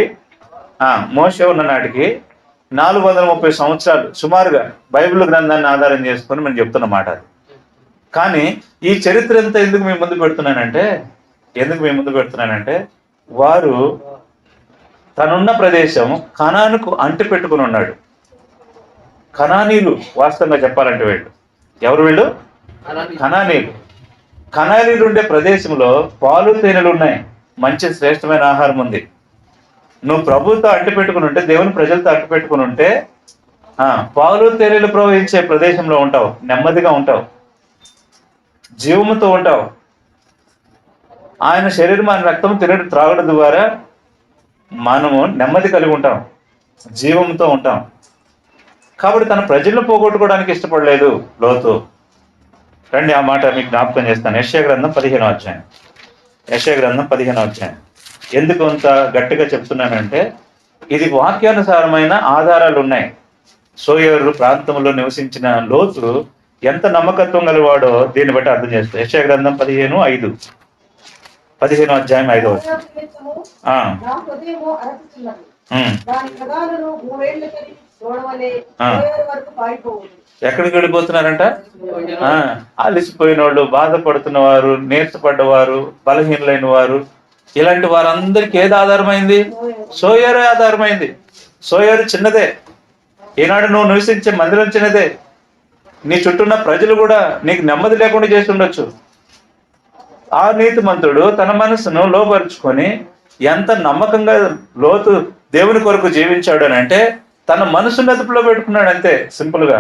మోషే ఉన్న నాటికి 430 సంవత్సరాలు సుమారుగా బైబిల్ గ్రంథాన్ని ఆధారం చేసుకొని మనం చెప్తున్న మాట అది. కానీ ఈ చరిత్ర అంతా ఎందుకు మీ ముందు పెడుతున్నానంటే వారు తనున్న ప్రదేశం కనానుకు అంటి పెట్టుకుని ఉన్నాడు. కనానీలు వాస్తవంగా చెప్పాలంటే వీళ్ళు కనానీలు ఉండే ప్రదేశంలో పాలు తేనెలు ఉన్నాయి, మంచి శ్రేష్టమైన ఆహారం ఉంది. నువ్వు ప్రభుతో అంటి పెట్టుకుని ఉంటే, దేవుని ప్రజలతో అంటి పెట్టుకుని ఉంటే పాలు తేనెలు ప్రవహించే ప్రదేశంలో ఉంటావు, నెమ్మదిగా ఉంటావు, జీవముతో ఉంటావు. ఆయన శరీరం ఆయన రక్తం తినడం త్రాగడం ద్వారా మనము నెమ్మది కలిగి ఉంటాం, జీవంతో ఉంటాం. కాబట్టి తన ప్రజలను పోగొట్టుకోవడానికి ఇష్టపడలేదు లోతు. రండి ఆ మాట మీకు జ్ఞాపకం చేస్తాను. యెషయా గ్రంథం 15వ అధ్యాయం. ఎందుకు అంత గట్టిగా చెప్తున్నానంటే ఇది వాక్యానుసారమైన ఆధారాలు ఉన్నాయి. సోయరు ప్రాంతంలో నివసించిన లోతు ఎంత నమ్మకత్వం గలవాడో దీన్ని బట్టి అర్థం చేస్తాం. యెషయా గ్రంథం 15వ అధ్యాయం 5వ వచనం. ఎక్కడికి వెళ్ళిపోతున్నారంట? అలిసిపోయిన వాళ్ళు, బాధపడుతున్న వారు, నీరసపడ్డవారు, బలహీనులైన వారు, ఇలాంటి వారందరికీ ఏది ఆధారమైంది? సోయరే ఆధారమైంది. సోయరు చిన్నదే, ఈనాడు నువ్వు నివసించే మందిరం చిన్నదే, నీ చుట్టూన్న ప్రజలు కూడా నీకు నెమ్మది లేకుండా చేసి ఉండొచ్చు. ఆ నీతిమంతుడు తన మనసును లోపరుచుకొని ఎంత నమ్మకంగా లోతు దేవుని కొరకు జీవించాడు అని అంటే తన మనసును అదుపులో పెట్టుకున్నాడు అంతే. సింపుల్ గా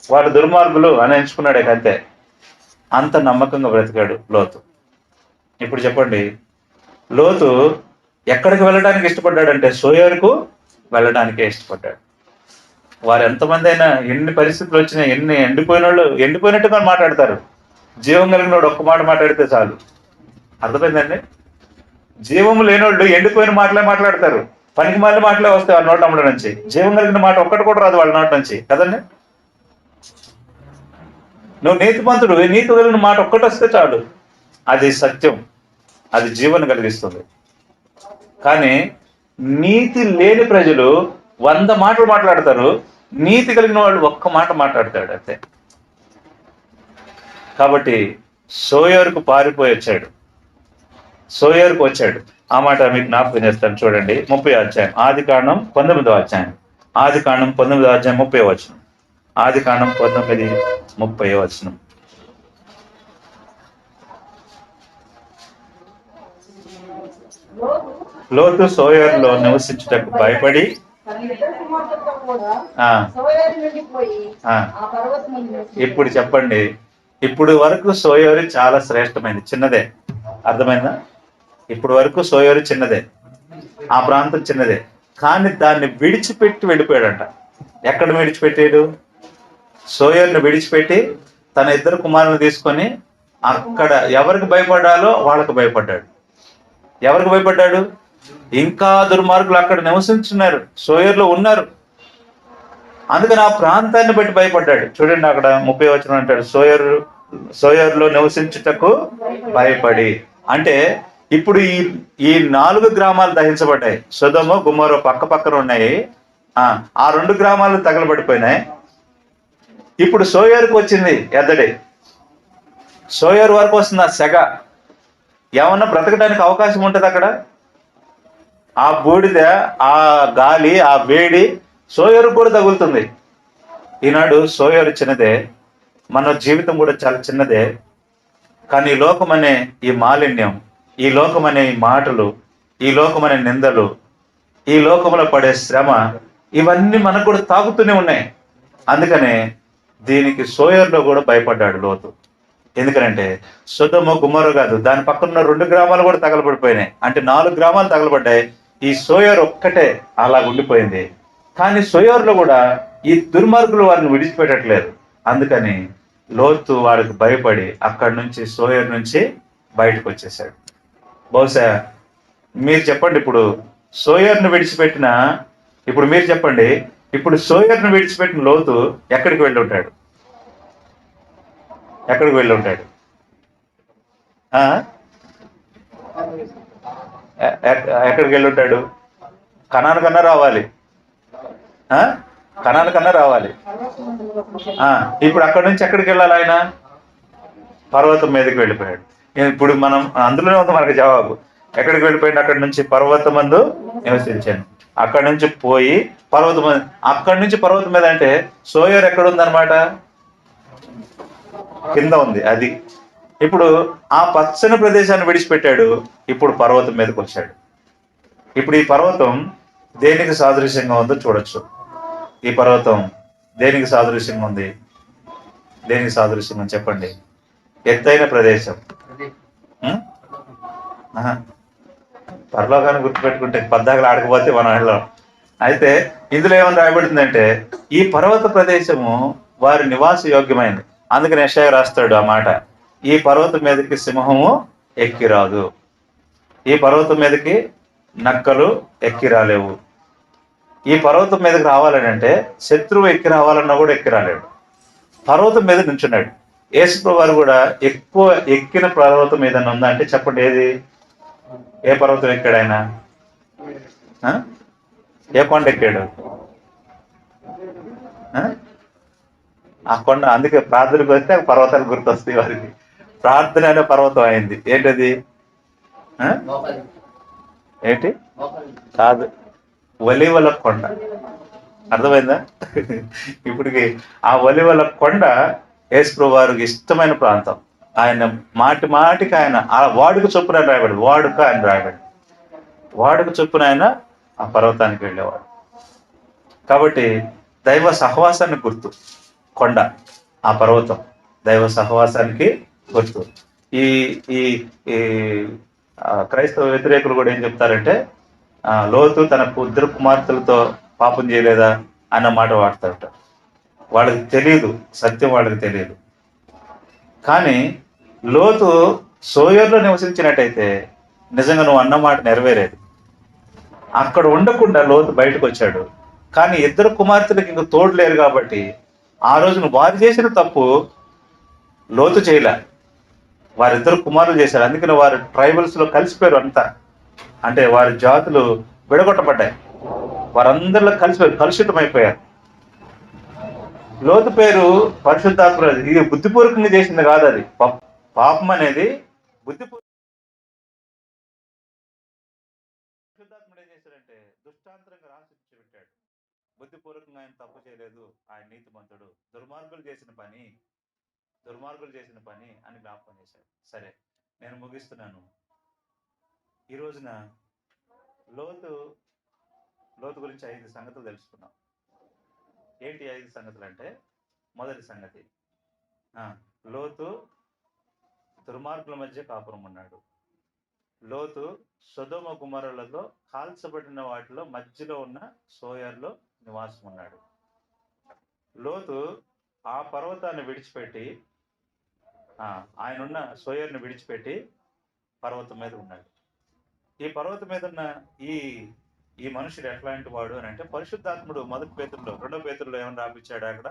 వాడు దుర్మార్గులు అని ఎంచుకున్నాడే అంతే. అంత నమ్మకంగా బ్రతికాడు లోతు. ఇప్పుడు చెప్పండి, లోతు ఎక్కడికి వెళ్ళడానికి ఇష్టపడ్డాడంటే సోయరుకు వెళ్ళడానికే ఇష్టపడ్డాడు. వారు ఎంతమంది అయినా, ఎన్ని పరిస్థితులు వచ్చినా, ఎన్ని ఎండిపోయిన వాళ్ళు ఎండిపోయినట్టుగా మాట్లాడతారు. జీవం కలిగిన వాడు ఒక్క మాట మాట్లాడితే చాలు. అర్థమైందండి? జీవము లేనోళ్ళు ఎండిపోయిన మాటలే మాట్లాడతారు. పనికి మళ్ళీ మాటలే వస్తాయి వాళ్ళ నోట అమ్మడం నుంచి. జీవం కలిగిన మాట ఒక్కటి కూడా రాదు వాళ్ళ నోట నుంచి కదండి. నువ్వు నీతిమంతుడు, నీతి కలిగిన మాట ఒక్కటి వస్తే చాలు, అది సత్యం, అది జీవన కలిగిస్తుంది. కానీ నీతి లేని ప్రజలు 100 మాటలు మాట్లాడతారు, నీతి కలిగిన వాళ్ళు ఒక్క మాట మాట్లాడతాడు అంతే. కాబట్టి సోయరుకు పారిపోయి వచ్చాడు, సోయరుకు వచ్చాడు. ఆ మాట మీకు జ్ఞాపకం చేస్తాను. చూడండి 30వ అధ్యాయం, ఆదికాండం 19వ అధ్యాయం, 30వ వచనం. ఆదికాండం 19:30వ వచనం. లోతు సోయరులో నివసించుటకు భయపడి ఇప్పుడు చెప్పండి, ఇప్పుడు వరకు సోయరు చాలా శ్రేష్టమైంది, చిన్నదే. అర్థమైందా? ఇప్పుడు వరకు సోయరు చిన్నదే, ఆ ప్రాంతం చిన్నదే. కానీ దాన్ని విడిచిపెట్టి వెళ్ళిపోయాడంట. ఎక్కడ విడిచిపెట్టాడు? సోయర్ని విడిచిపెట్టి తన 2 కుమారులను తీసుకొని అక్కడ ఎవరికి భయపడాలో వాళ్ళకు భయపడ్డాడు. ఎవరికి భయపడ్డాడు? ఇంకా దుర్మార్గులు అక్కడ నివసించున్నారు, సోయర్లో ఉన్నారు. అందుకని ఆ ప్రాంతాన్ని బట్టి భయపడ్డాడు. చూడండి అక్కడ 30వ వచనం అంటాడు, సోయరులో నివసించుటకు భయపడి. అంటే ఇప్పుడు ఈ 4 గ్రామాలు దహించబడ్డాయి. సొదొమ గుమొర్రా పక్క పక్కన ఉన్నాయి. ఆ 2 గ్రామాలు తగలబడిపోయినాయి. ఇప్పుడు సోయరుకు వచ్చింది ఎద్దడి. సోయరు వరకు వస్తుంది ఆ సెగ. ఏమన్నా బ్రతకడానికి అవకాశం ఉంటుంది అక్కడ? ఆ బూడిద, ఆ గాలి, ఆ వేడి సోయరు కూడా తగులుతుంది. ఈనాడు సోయరు చిన్నదే, మన జీవితం కూడా చాలా చిన్నదే. కానీ ఈ లోకం అనే ఈ మాలిన్యం, ఈ లోకం అనే ఈ మాటలు, ఈ లోకం అనే నిందలు, ఈ లోకంలో పడే శ్రమ, ఇవన్నీ మనకు కూడా తాగుతూనే ఉన్నాయి. అందుకనే దీనికి సోయర్లో కూడా భయపడ్డాడు లోతు. ఎందుకనంటే సొదొమ గుమొర్రా కాదు, దాని పక్కన 2 గ్రామాలు కూడా తగలబడిపోయినాయి. అంటే 4 గ్రామాలు తగలబడ్డాయి. ఈ సోయర్ ఒక్కటే అలా ఉండిపోయింది. కానీ సోయర్లో కూడా ఈ దుర్మార్గులు వారిని విడిచిపెట్టట్లేదు. అందుకని లోతు వాడికి భయపడి అక్కడి నుంచి, సోయర్ నుంచి బయటకు వచ్చేసాడు. బహుశా మీరు చెప్పండి, ఇప్పుడు సోయర్ను విడిచిపెట్టిన, ఇప్పుడు మీరు చెప్పండి, ఇప్పుడు సోయర్ను విడిచిపెట్టిన లోతు ఎక్కడికి వెళ్ళి ఉంటాడు? ఎక్కడికి వెళ్ళి ఉంటాడు? ఎక్కడికి వెళ్ళి ఉంటాడు? కనాను కన్నా రావాలి, కనాను కన్నా రావాలి. ఇప్పుడు అక్కడ నుంచి ఎక్కడికి వెళ్ళాలి ఆయన? పర్వతం మీదకి వెళ్ళిపోయాడు. ఇప్పుడు మనం అందులోనే ఉంది మనకి జవాబు. ఎక్కడికి వెళ్ళిపోయింది? అక్కడి నుంచి పర్వతం మందు నివసించాను. అక్కడి నుంచి పోయి పర్వతం, అక్కడి నుంచి పర్వతం మీద అంటే సోయర్ ఎక్కడ ఉందన్నమాట? కింద ఉంది. అది ఇప్పుడు ఆ పచ్చని ప్రదేశాన్ని విడిచిపెట్టాడు, ఇప్పుడు పర్వతం మీదకి వచ్చాడు. ఇప్పుడు ఈ పర్వతం దేనికి సాదృశ్యంగా ఉందో చూడొచ్చు. ఈ పర్వతం దేనికి సాదృశ్యంగా ఉంది? దేనికి సాదృశ్యంగా చెప్పండి? ఎత్తైన ప్రదేశం. పరలోకాన్ని గుర్తుపెట్టుకుంటే పద్దాకలు ఆడకపోతే మనం వెళ్ళాం. అయితే ఇందులో ఏమని రాయబడుతుందంటే ఈ పర్వత ప్రదేశము వారి నివాస యోగ్యమైనది. అందుకని యెషయా రాస్తాడు ఆ మాట, ఈ పర్వతం మీదకి సింహము ఎక్కి రాదు, ఈ పర్వతం మీదకి నక్కలు ఎక్కి రాలేవు. ఈ పర్వతం మీదకి రావాలని అంటే శత్రువు ఎక్కి రావాలన్నా కూడా ఎక్కి రాలేడు. పర్వతం మీద నుంచున్నాడు. యేసు వారు కూడా ఎక్కువ ఎక్కిన పర్వతం ఏదన్నా ఉందా అంటే చెప్పండి, ఏది? ఏ పర్వతం ఎక్కాడు ఆయన? ఏ కొండ ఎక్కాడు? ఆ కొండ. అందుకే ప్రార్థనకు వస్తే పర్వతాలు గుర్తొస్తాయి వారికి. ప్రార్థన అనే పర్వతం అయింది. ఏంటది? ఏంటి? కాదు, ఒలీవల కొండ. అర్థమైందా? ఇప్పటికి ఆ ఒలీవల కొండ యేసు వారికి ఇష్టమైన ప్రాంతం. ఆయన మాటి మాటికి ఆయన ఆ వాడుక చొప్పున రాయబడి, వాడుక ఆయన రాయబడి, వాడుక చొప్పున ఆయన ఆ పర్వతానికి వెళ్ళేవాడు. కాబట్టి దైవ సహవాసాన్ని గుర్తు కొండ, ఆ పర్వతం దైవ సహవాసానికి గుర్తు. ఈ ఈ ఈ క్రైస్తవ వ్యతిరేకులు కూడా ఏం చెప్తారంటే లోతు తన ఇద్దరు కుమార్తెలతో పాపం చేయలేదా అన్న మాట వాడతారట. వాళ్ళకి తెలియదు, సత్యం వాళ్ళకి తెలియదు. కానీ లోతు సోయర్లో నివసించినట్టయితే నిజంగా నువ్వు అన్న మాట నెరవేరేది. అక్కడ ఉండకుండా లోతు బయటకు వచ్చాడు. కానీ ఇద్దరు కుమార్తెలకు ఇంక తోడు లేరు కాబట్టి ఆ రోజున వారు చేసిన తప్పు లోతు చేయలే, వారిద్దరు కుమారులు చేశారు. అందుకని వారు ట్రైబల్స్ లో కలిసిపోయారు అంతా. అంటే వారి జాతులు విడగొట్టబడ్డాయి, వారందరిలో కలిసిపోయారు, కలుషితం అయిపోయారు. లోతు పేరు పరిశుద్ధాత్మ. ఇది బుద్ధిపూర్వకంగా చేసింది కాదు, అది పాపం అనేది పరిశుద్ధాత్ముడు ఏం చేశాడంటే దుష్టాంతరంగా రాసి పెట్టాడు. బుద్ధిపూర్వకంగా ఆయన తప్పు చేయలేదు, ఆయన నీతిమంతుడు. దుర్మార్గులు చేసిన పని అని జ్ఞాపకం చేశాడు. సరే, నేను ముగిస్తున్నాను. ఈ రోజున లోతు గురించి 5 సంగతులు తెలుసుకున్నాం. ఏంటి 5 సంగతులు అంటే, మొదటి సంగతి, లోతు దుర్మార్గుల మధ్య కాపురం ఉన్నాడు. లోతు సొదొమ గుమొర్రాలలో కాల్చబడిన వాటిలో మధ్యలో ఉన్న సోయర్లో నివాసం ఉన్నాడు. లోతు ఆ పర్వతాన్ని విడిచిపెట్టి, ఆయనున్న సోయర్ని విడిచిపెట్టి పర్వతం మీద ఉన్నాడు. ఈ పర్వతం మీద ఉన్న ఈ మనుషుడు ఎట్లాంటి వాడు అని అంటే, పరిశుద్ధాత్ముడు మొదటి పేతురులో 2వ పేతురులో ఏమని రాపించాడు? అక్కడ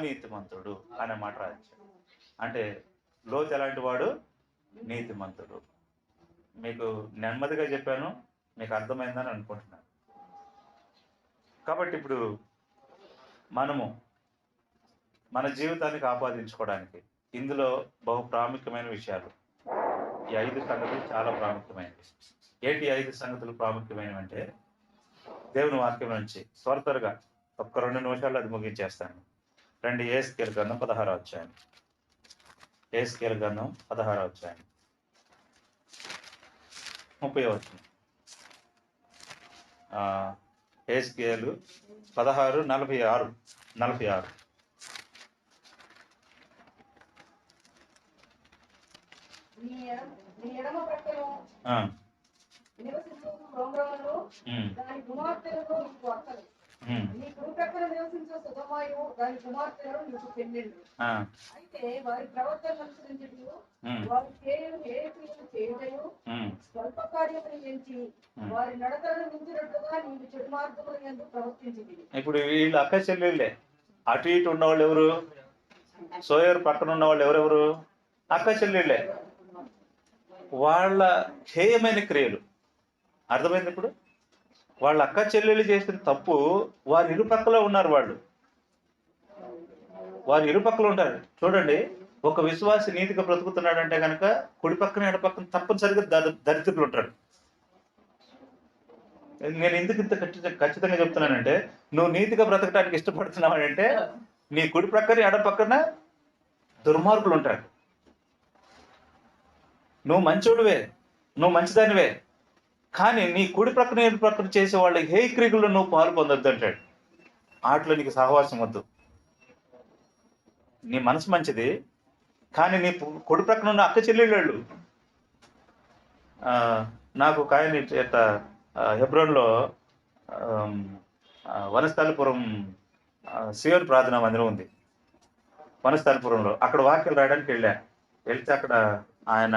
నీతిమంతుడు అనే మాట రాయించాడు. అంటే లోతు ఎలాంటి వాడు? నీతిమంతుడు. మీకు నెమ్మదిగా చెప్పాను, మీకు అర్థమైందని అనుకుంటున్నాను. కాబట్టి ఇప్పుడు మనము మన జీవితానికి ఆపాదించుకోవడానికి ఇందులో బహు ప్రాముఖ్యమైన విషయాలు, ఈ 5 సంగతులు చాలా ప్రాముఖ్యమైనవి. ఏంటి 5 సంగతులు ప్రాముఖ్యమైనవి అంటే, దేవుని వాక్యం నుంచి త్వరగా ఒక్క 2 నిమిషాల్లో అది ముగించేస్తాను. రండి, యెహెజ్కేలు గ్రంథం 16వ అధ్యాయం. యెహెజ్కేలు గ్రంథం 16వ అధ్యాయం 30వ వచనం. యెహెజ్కేలు 16:46. దాని కుమార్తెలను నీకు అక్కలు, నీ కుడి ప్రక్కన నివసించే సొదొమయు దాని కుమార్తెలను నీకు పెళ్ళిళ్ళు. అయితే వారి ప్రవర్తన అనుసరించుటకు వారు చేయటయు స్వల్ప కార్యములు ఎంచి వారి నడతలను మించినట్లుగా నీవు చెడు మార్గముల యందు ప్రవర్తించింది. ఇప్పుడు వీళ్ళు అక్క చెల్లెళ్ళే. అటు ఇటు ఉన్నవాళ్ళు ఎవరు? సోయర్ పక్కన ఉన్న వాళ్ళు ఎవరెవరు? అక్క చెల్లెళ్ళే. వాళ్ళ హేయమైన క్రియలు, అర్థమైంది ఇప్పుడు? వాళ్ళ అక్క చెల్లెలు చేసిన తప్పు వారి ఇరుపక్కల ఉన్నారు, వారి ఇరుపక్కల ఉంటారు. చూడండి, ఒక విశ్వాసి నీతిగా బ్రతుకుతున్నాడంటే కనుక కుడి పక్కన ఎడ పక్కన తప్పనిసరిగా దరిద్రులు ఉంటాడు. నేను ఎందుకు ఇంత ఖచ్చితంగా చెప్తున్నానంటే, నువ్వు నీతిగా బ్రతకడానికి ఇష్టపడుతున్నావంటే నీ కుడి ప్రక్కన ఎడ పక్కన దుర్మార్గులు ఉంటారు. నువ్వు మంచోడివే, నువ్వు మంచిదానివే, కానీ నీ కుడి ప్రక్కన ఎడు ప్రక్కన చేసే వాళ్ళ హేయక్రియల్లో నువ్వు పాలు పొందొద్దు అంటాడు. ఆటలో నీకు సహవాసం వద్దు. నీ మనసు మంచిది, కానీ నీ కుడి ప్రక్కన ఉన్న అక్క చెల్లెళ్ళు. నాకు ఒక ఆయన హెబ్రోన్లో వనస్థలిపురం సియోన్ ప్రార్థనా మందిరం ఉంది, వనస్థలిపురంలో. అక్కడ వాక్యాలు రాయడానికి వెళ్తే అక్కడ ఆయన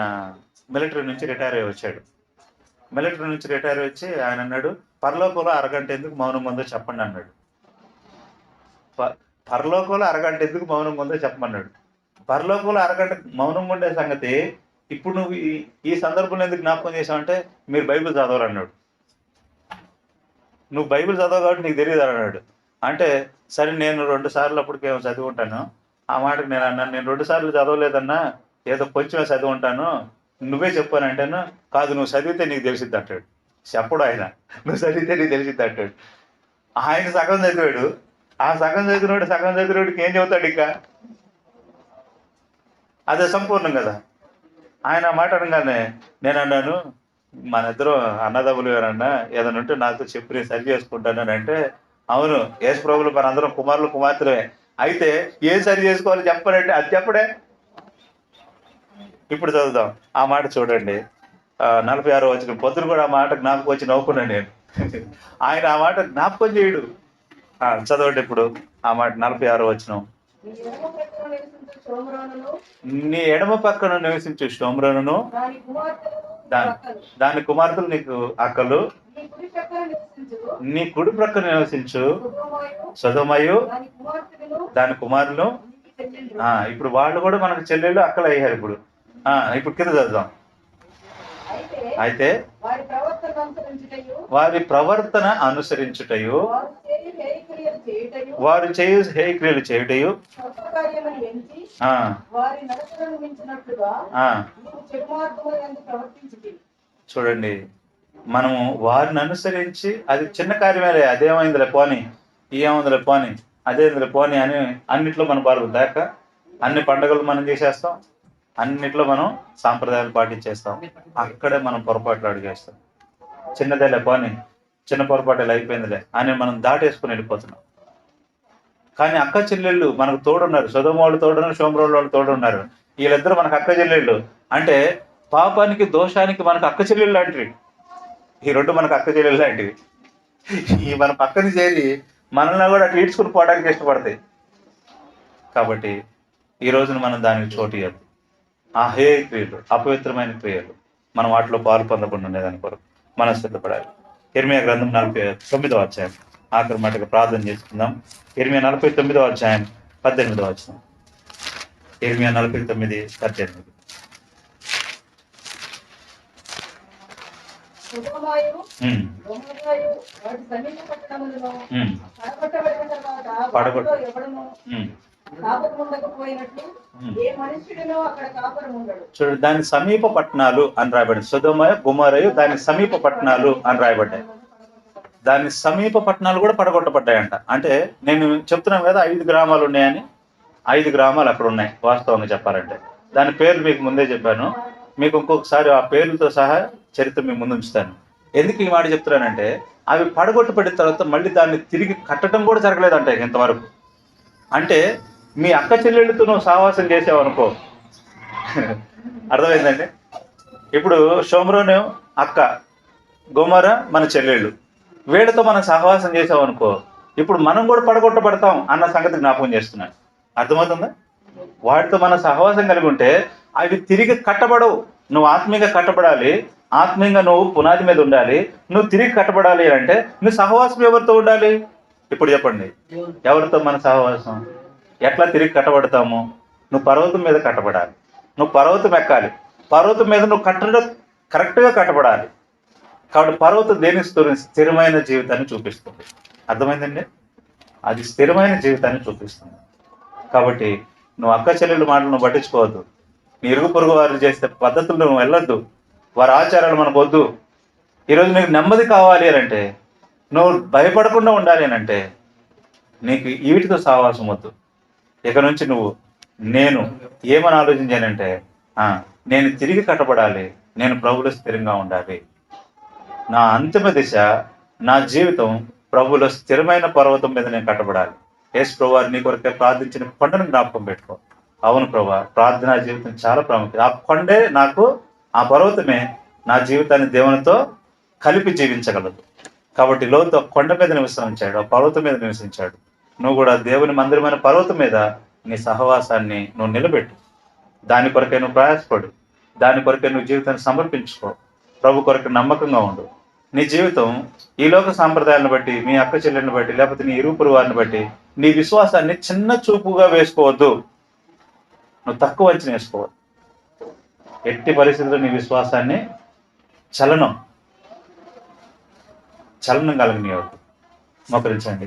మిలిటరీ నుంచి రిటైర్ అయ్యి వచ్చాడు. మిలిటరీ నుంచి రిటైర్ వచ్చి ఆయన అన్నాడు, పరలోకంలో అరగంట ఎందుకు మౌనం ఉందో చెప్పండి అన్నాడు. పరలోకంలో అరగంట ఎందుకు మౌనం ఉందో చెప్పమన్నాడు. పరలోకంలో అరగంట మౌనం ఉండే సంగతి ఇప్పుడు నువ్వు ఈ సందర్భంలో ఎందుకు జ్ఞాపకం చేసావంటే, మీరు బైబిల్ చదవరు అన్నాడు. నువ్వు బైబిల్ చదవవు కాబట్టి నీకు తెలియదు అన్నాడు. అంటే సరే, నేను 2 సార్లు అప్పటికేమో చదివి ఉంటాను. ఆ మాటకు నేను అన్నాను, నేను 2 సార్లు చదవలేదన్నా, ఏదో కొంచెమే చదివి ఉంటాను, నువ్వే చెప్పాను అంటాను. కాదు, నువ్వు చదివితే నీకు తెలిసిద్ది అంటాడు. చెప్పడు ఆయన, నువ్వు చదివితే నీకు తెలిసిద్ది అంటాడు. ఆయన సగం చదివాడు. ఆ సగం చదివినోడికి ఏం చెబుతాడు ఇంకా? అదే సంపూర్ణం కదా. ఆయన మాట అనగానే నేను అన్నాను, మన ఇద్దరు అన్నదమ్ములు ఎవరన్నా ఏదైనా ఉంటే నాతో చెప్పి నేను సరి చేసుకుంటాను అంటే, అవును యేసు ప్రభువులు మనందరం కుమారులు కుమార్తెలే, అయితే ఏం సరి చేసుకోవాలి చెప్పాలంటే అది చెప్పడే. ఇప్పుడు చదువుదాం ఆ మాట, చూడండి 46వ వచనం. పొద్దున కూడా ఆ మాట జ్ఞాపకం వచ్చి నవ్వుకున్నాను నేను. ఆయన ఆ మాట జ్ఞాపకం చేయడు. చదవండి ఇప్పుడు ఆ మాట, 46వ వచనం. నీ ఎడమ పక్కన నివసించు షోమ్రోనును దాని కుమార్తెలు నీకు అక్కలు, నీ కుడి ప్రక్కన నివసించు సొదొమయు దాని కుమారులు. ఇప్పుడు వాళ్ళు కూడా మనకు చెల్లెళ్ళు అక్కలు అయ్యారు. ఇప్పుడు కింద చదువుదాం. అయితే వారి ప్రవర్తన అనుసరించుటయు, వారు చేయు హేయక్రియలు చేయుటయు, చూడండి, మనము వారిని అనుసరించి, అది చిన్న కార్యమేలే, అదేమైందిలే పోని, ఏమైందిలే పోని, అదేందిలే పోని అని అన్నిట్లో మనం పాల్గొందాక అన్ని పండుగలు మనం చేసేస్తాం, అన్నిట్లో మనం సాంప్రదాయాలు పాటించేస్తాం. అక్కడే మనం పొరపాట్లు అడిగేస్తాం. చిన్నదేలే పోని, చిన్న పొరపాటు అయిపోయిందిలే అని మనం దాటేసుకుని వెళ్ళిపోతున్నాం. కానీ అక్క చెల్లెళ్ళు మనకు తోడున్నారు. సొదొమ వాళ్ళు తోడున్నారు, షోమ్రోన్ వాళ్ళు తోడున్నారు. వీళ్ళిద్దరు మనకు అక్క చెల్లెళ్ళు. అంటే పాపానికి దోషానికి మనకు అక్క చెల్లెళ్ళు లాంటివి. ఈ 2 మనకు అక్క చెల్లెళ్ళు లాంటివి. ఈ మన పక్కన చేరి మనల్ని కూడా అట్లా ఈడ్చుకుని పోవడానికి ఇష్టపడతాయి. కాబట్టి ఈ రోజున మనం దానికి చోటు ఇవ్వదు. ఆ హేయ క్రియలు, అపవిత్రమైన క్రియలు, మనం వాటిలో పాలు పొందకుండా ఉండేదాని కొరకు మనం సిద్ధపడాలి. ఇర్మియా గ్రంథం 49వ అధ్యాయం ఆఖరి మాటగా ప్రార్థన చేసుకుందాం. ఇర్మియా 49వ అధ్యాయం 18వ వచనం. ఇర్మియా 49:18. చూడండి, దాని సమీప పట్టణాలు అని రాయబడింది. సొదొమ గొమొర్రా దాని సమీప పట్టణాలు అని రాయబడ్డాయి. దాని సమీప పట్టణాలు కూడా పడగొట్టబడ్డాయంట. అంటే నేను చెప్తున్నాను కదా 5 గ్రామాలు ఉన్నాయని. 5 గ్రామాలు అక్కడ ఉన్నాయి వాస్తవంగా చెప్పాలంటే. దాని పేర్లు మీకు ముందే చెప్పాను. మీకు ఇంకొకసారి ఆ పేర్లతో సహా చరిత్ర మీ ముందు ఉంచుతాను. ఎందుకు ఈ మాట చెప్తున్నానంటే, అవి పడగొట్టబడిన తర్వాత మళ్ళీ దాన్ని తిరిగి కట్టడం కూడా జరగలేదంట ఇంతవరకు. అంటే మీ అక్క చెల్లెళ్ళతో నువ్వు సహవాసం చేసావనుకో, అర్థమైందండి. ఇప్పుడు షోమ్రోను అక్క, గొమొర్రా మన చెల్లెళ్ళు, వీళ్ళతో మనం సహవాసం చేసావనుకో, ఇప్పుడు మనం కూడా పడగొట్టబడతాం అన్న సంగతి జ్ఞాపకం చేస్తున్నాను. అర్థమవుతుందా? వాటితో మన సహవాసం కలిగి ఉంటే అవి తిరిగి కట్టబడవు. నువ్వు ఆత్మీయంగా కట్టబడాలి, ఆత్మీయంగా నువ్వు పునాది మీద ఉండాలి. నువ్వు తిరిగి కట్టబడాలి అంటే నువ్వు సహవాసం ఎవరితో ఉండాలి? ఇప్పుడు చెప్పండి, ఎవరితో మన సహవాసం? ఎట్లా తిరిగి కట్టబడతాము? నువ్వు పర్వతం మీద కట్టబడాలి, నువ్వు పర్వతం ఎక్కాలి, పర్వతం మీద నువ్వు కట్టడం కరెక్ట్గా కట్టబడాలి. కాబట్టి పర్వతం దేని స్థిరమైన జీవితాన్ని చూపిస్తుంది. అర్థమైందండి? అది స్థిరమైన జీవితాన్ని చూపిస్తుంది. కాబట్టి నువ్వు అక్క చెల్లెళ్ళ మాటలు నువ్వు పట్టించుకోవద్దు. నీ ఇరుగు పొరుగు వారు చేసే పద్ధతులు నువ్వు వెళ్ళొద్దు. వారి ఆచారాలు మనకు వద్దు. ఈరోజు నీకు నెమ్మది కావాలి అని అంటే, నువ్వు భయపడకుండా ఉండాలి అని అంటే, నీకు వీటితో సావాసం వద్దు. ఇక నుంచి నువ్వు నేను ఏమని ఆలోచించానంటే, నేను తిరిగి కట్టబడాలి, నేను ప్రభువులో స్థిరంగా ఉండాలి. నా అంతిమ దిశ, నా జీవితం ప్రభువులో స్థిరమైన పర్వతం మీద నేను కట్టబడాలి. యేసు ప్రభువు నీ కొరకే ప్రార్థించిన కొండను జ్ఞాపకం పెట్టుకో. అవును ప్రభువా, ప్రార్థనా జీవితం చాలా ప్రాముఖ్యత. ఆ కొండే నాకు, ఆ పర్వతమే నా జీవితాన్ని దేవునితో కలిపి జీవించగలదు. కాబట్టి లోతు కొండ మీద నివసించాడు, ఆ పర్వతం మీద నివసించాడు. నువ్వు కూడా దేవుని మందిరమైన పర్వతం మీద నీ సహవాసాన్ని నువ్వు నిలబెట్టు. దాని కొరకే నువ్వు ప్రయాసపడు. దాని కొరకే నువ్వు జీవితాన్ని సమర్పించుకో. ప్రభు కొరకు నమ్మకంగా ఉండు. నీ జీవితం ఈ లోక సాంప్రదాయాలను బట్టి, మీ అక్క చెల్లెలను బట్టి, లేకపోతే నీ ఇరుగు వారిని బట్టి నీ విశ్వాసాన్ని చిన్న చూపుగా వేసుకోవద్దు. నువ్వు తక్కువ అంచనా వేసుకోవద్దు. ఎట్టి పరిస్థితుల్లో నీ విశ్వాసాన్ని చలనం కలగనివ్వద్దు. మోకరించండి,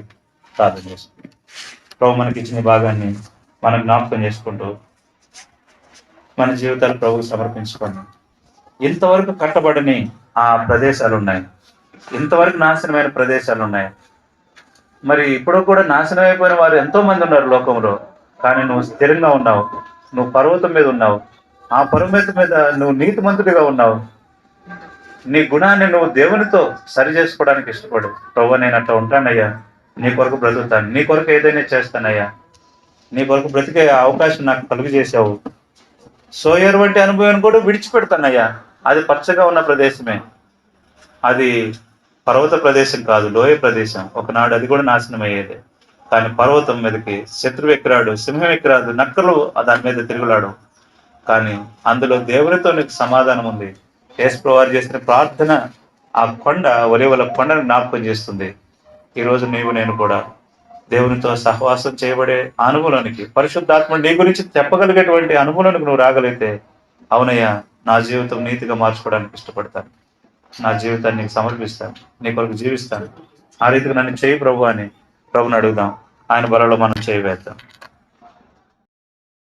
ప్రార్థన చేసుకుంటాం. ప్రభు మనకి ఇచ్చిన భాగాన్ని మనం జ్ఞాపకం చేసుకుంటూ మన జీవితాలు ప్రభువు సమర్పించుకొని, ఇంతవరకు కట్టబడని ఆ ప్రదేశాలు ఉన్నాయి, ఇంతవరకు నాశనమైన ప్రదేశాలు ఉన్నాయి. మరి ఇప్పుడు కూడా నాశనం అయిపోయిన వారు ఎంతో మంది ఉన్నారు లోకంలో. కానీ నువ్వు స్థిరంగా ఉన్నావు. నువ్వు పర్వతం మీద ఉన్నావు. ఆ పర్వతం మీద నువ్వు నీతిమంతుడిగా ఉన్నావు. నీ గుణాన్ని నువ్వు దేవునితో సరి చేసుకోవడానికి ఇష్టపడు. ప్రభు, నేను అట్లా ఉంటానయ్యా, నీ కొరకు బ్రతుకుతాను, నీ కొరకు ఏదైనా చేస్తానయ్యా, నీ కొరకు బ్రతికే అవకాశం నాకు కలుగు చేసావు. సోయర్ వంటి అనుభవాన్ని కూడా విడిచిపెడతానయ్యా. అది పచ్చగా ఉన్న ప్రదేశమే, అది పర్వత ప్రదేశం కాదు, లోయ ప్రదేశం. ఒకనాడు అది కూడా నాశనం అయ్యేది. కానీ పర్వతం మీదకి శత్రువు ఎక్కిరాడు, సింహం ఎక్కిరాదు, నక్కలు దాని మీద తిరుగులాడు. కానీ అందులో దేవునితో నీకు సమాధానం ఉంది. యేసు ప్రభువు చేసిన ప్రార్థన ఆ కొండ, ఒలీవల కొండను జ్ఞాపకం చేస్తుంది. ఈరోజు నీవు నేను కూడా దేవునితో సహవాసం చేయబడే అనుభవానికి, పరిశుద్ధాత్మ నీ గురించి చెప్పగలిగేటువంటి అనుభవానికి నువ్వు రాగలిగితే, అవునయ్యా, నా జీవితం నీతిగా మార్చుకోవడానికి ఇష్టపడతాను, నా జీవితాన్ని నీకు సమర్పిస్తాను, నీ కొరకు జీవిస్తాను, ఆ రీతిగా నన్ను చేయి ప్రభు అని ప్రభుని అడుగుదాం. ఆయన బలలో మనం చేయి వేద్దాం.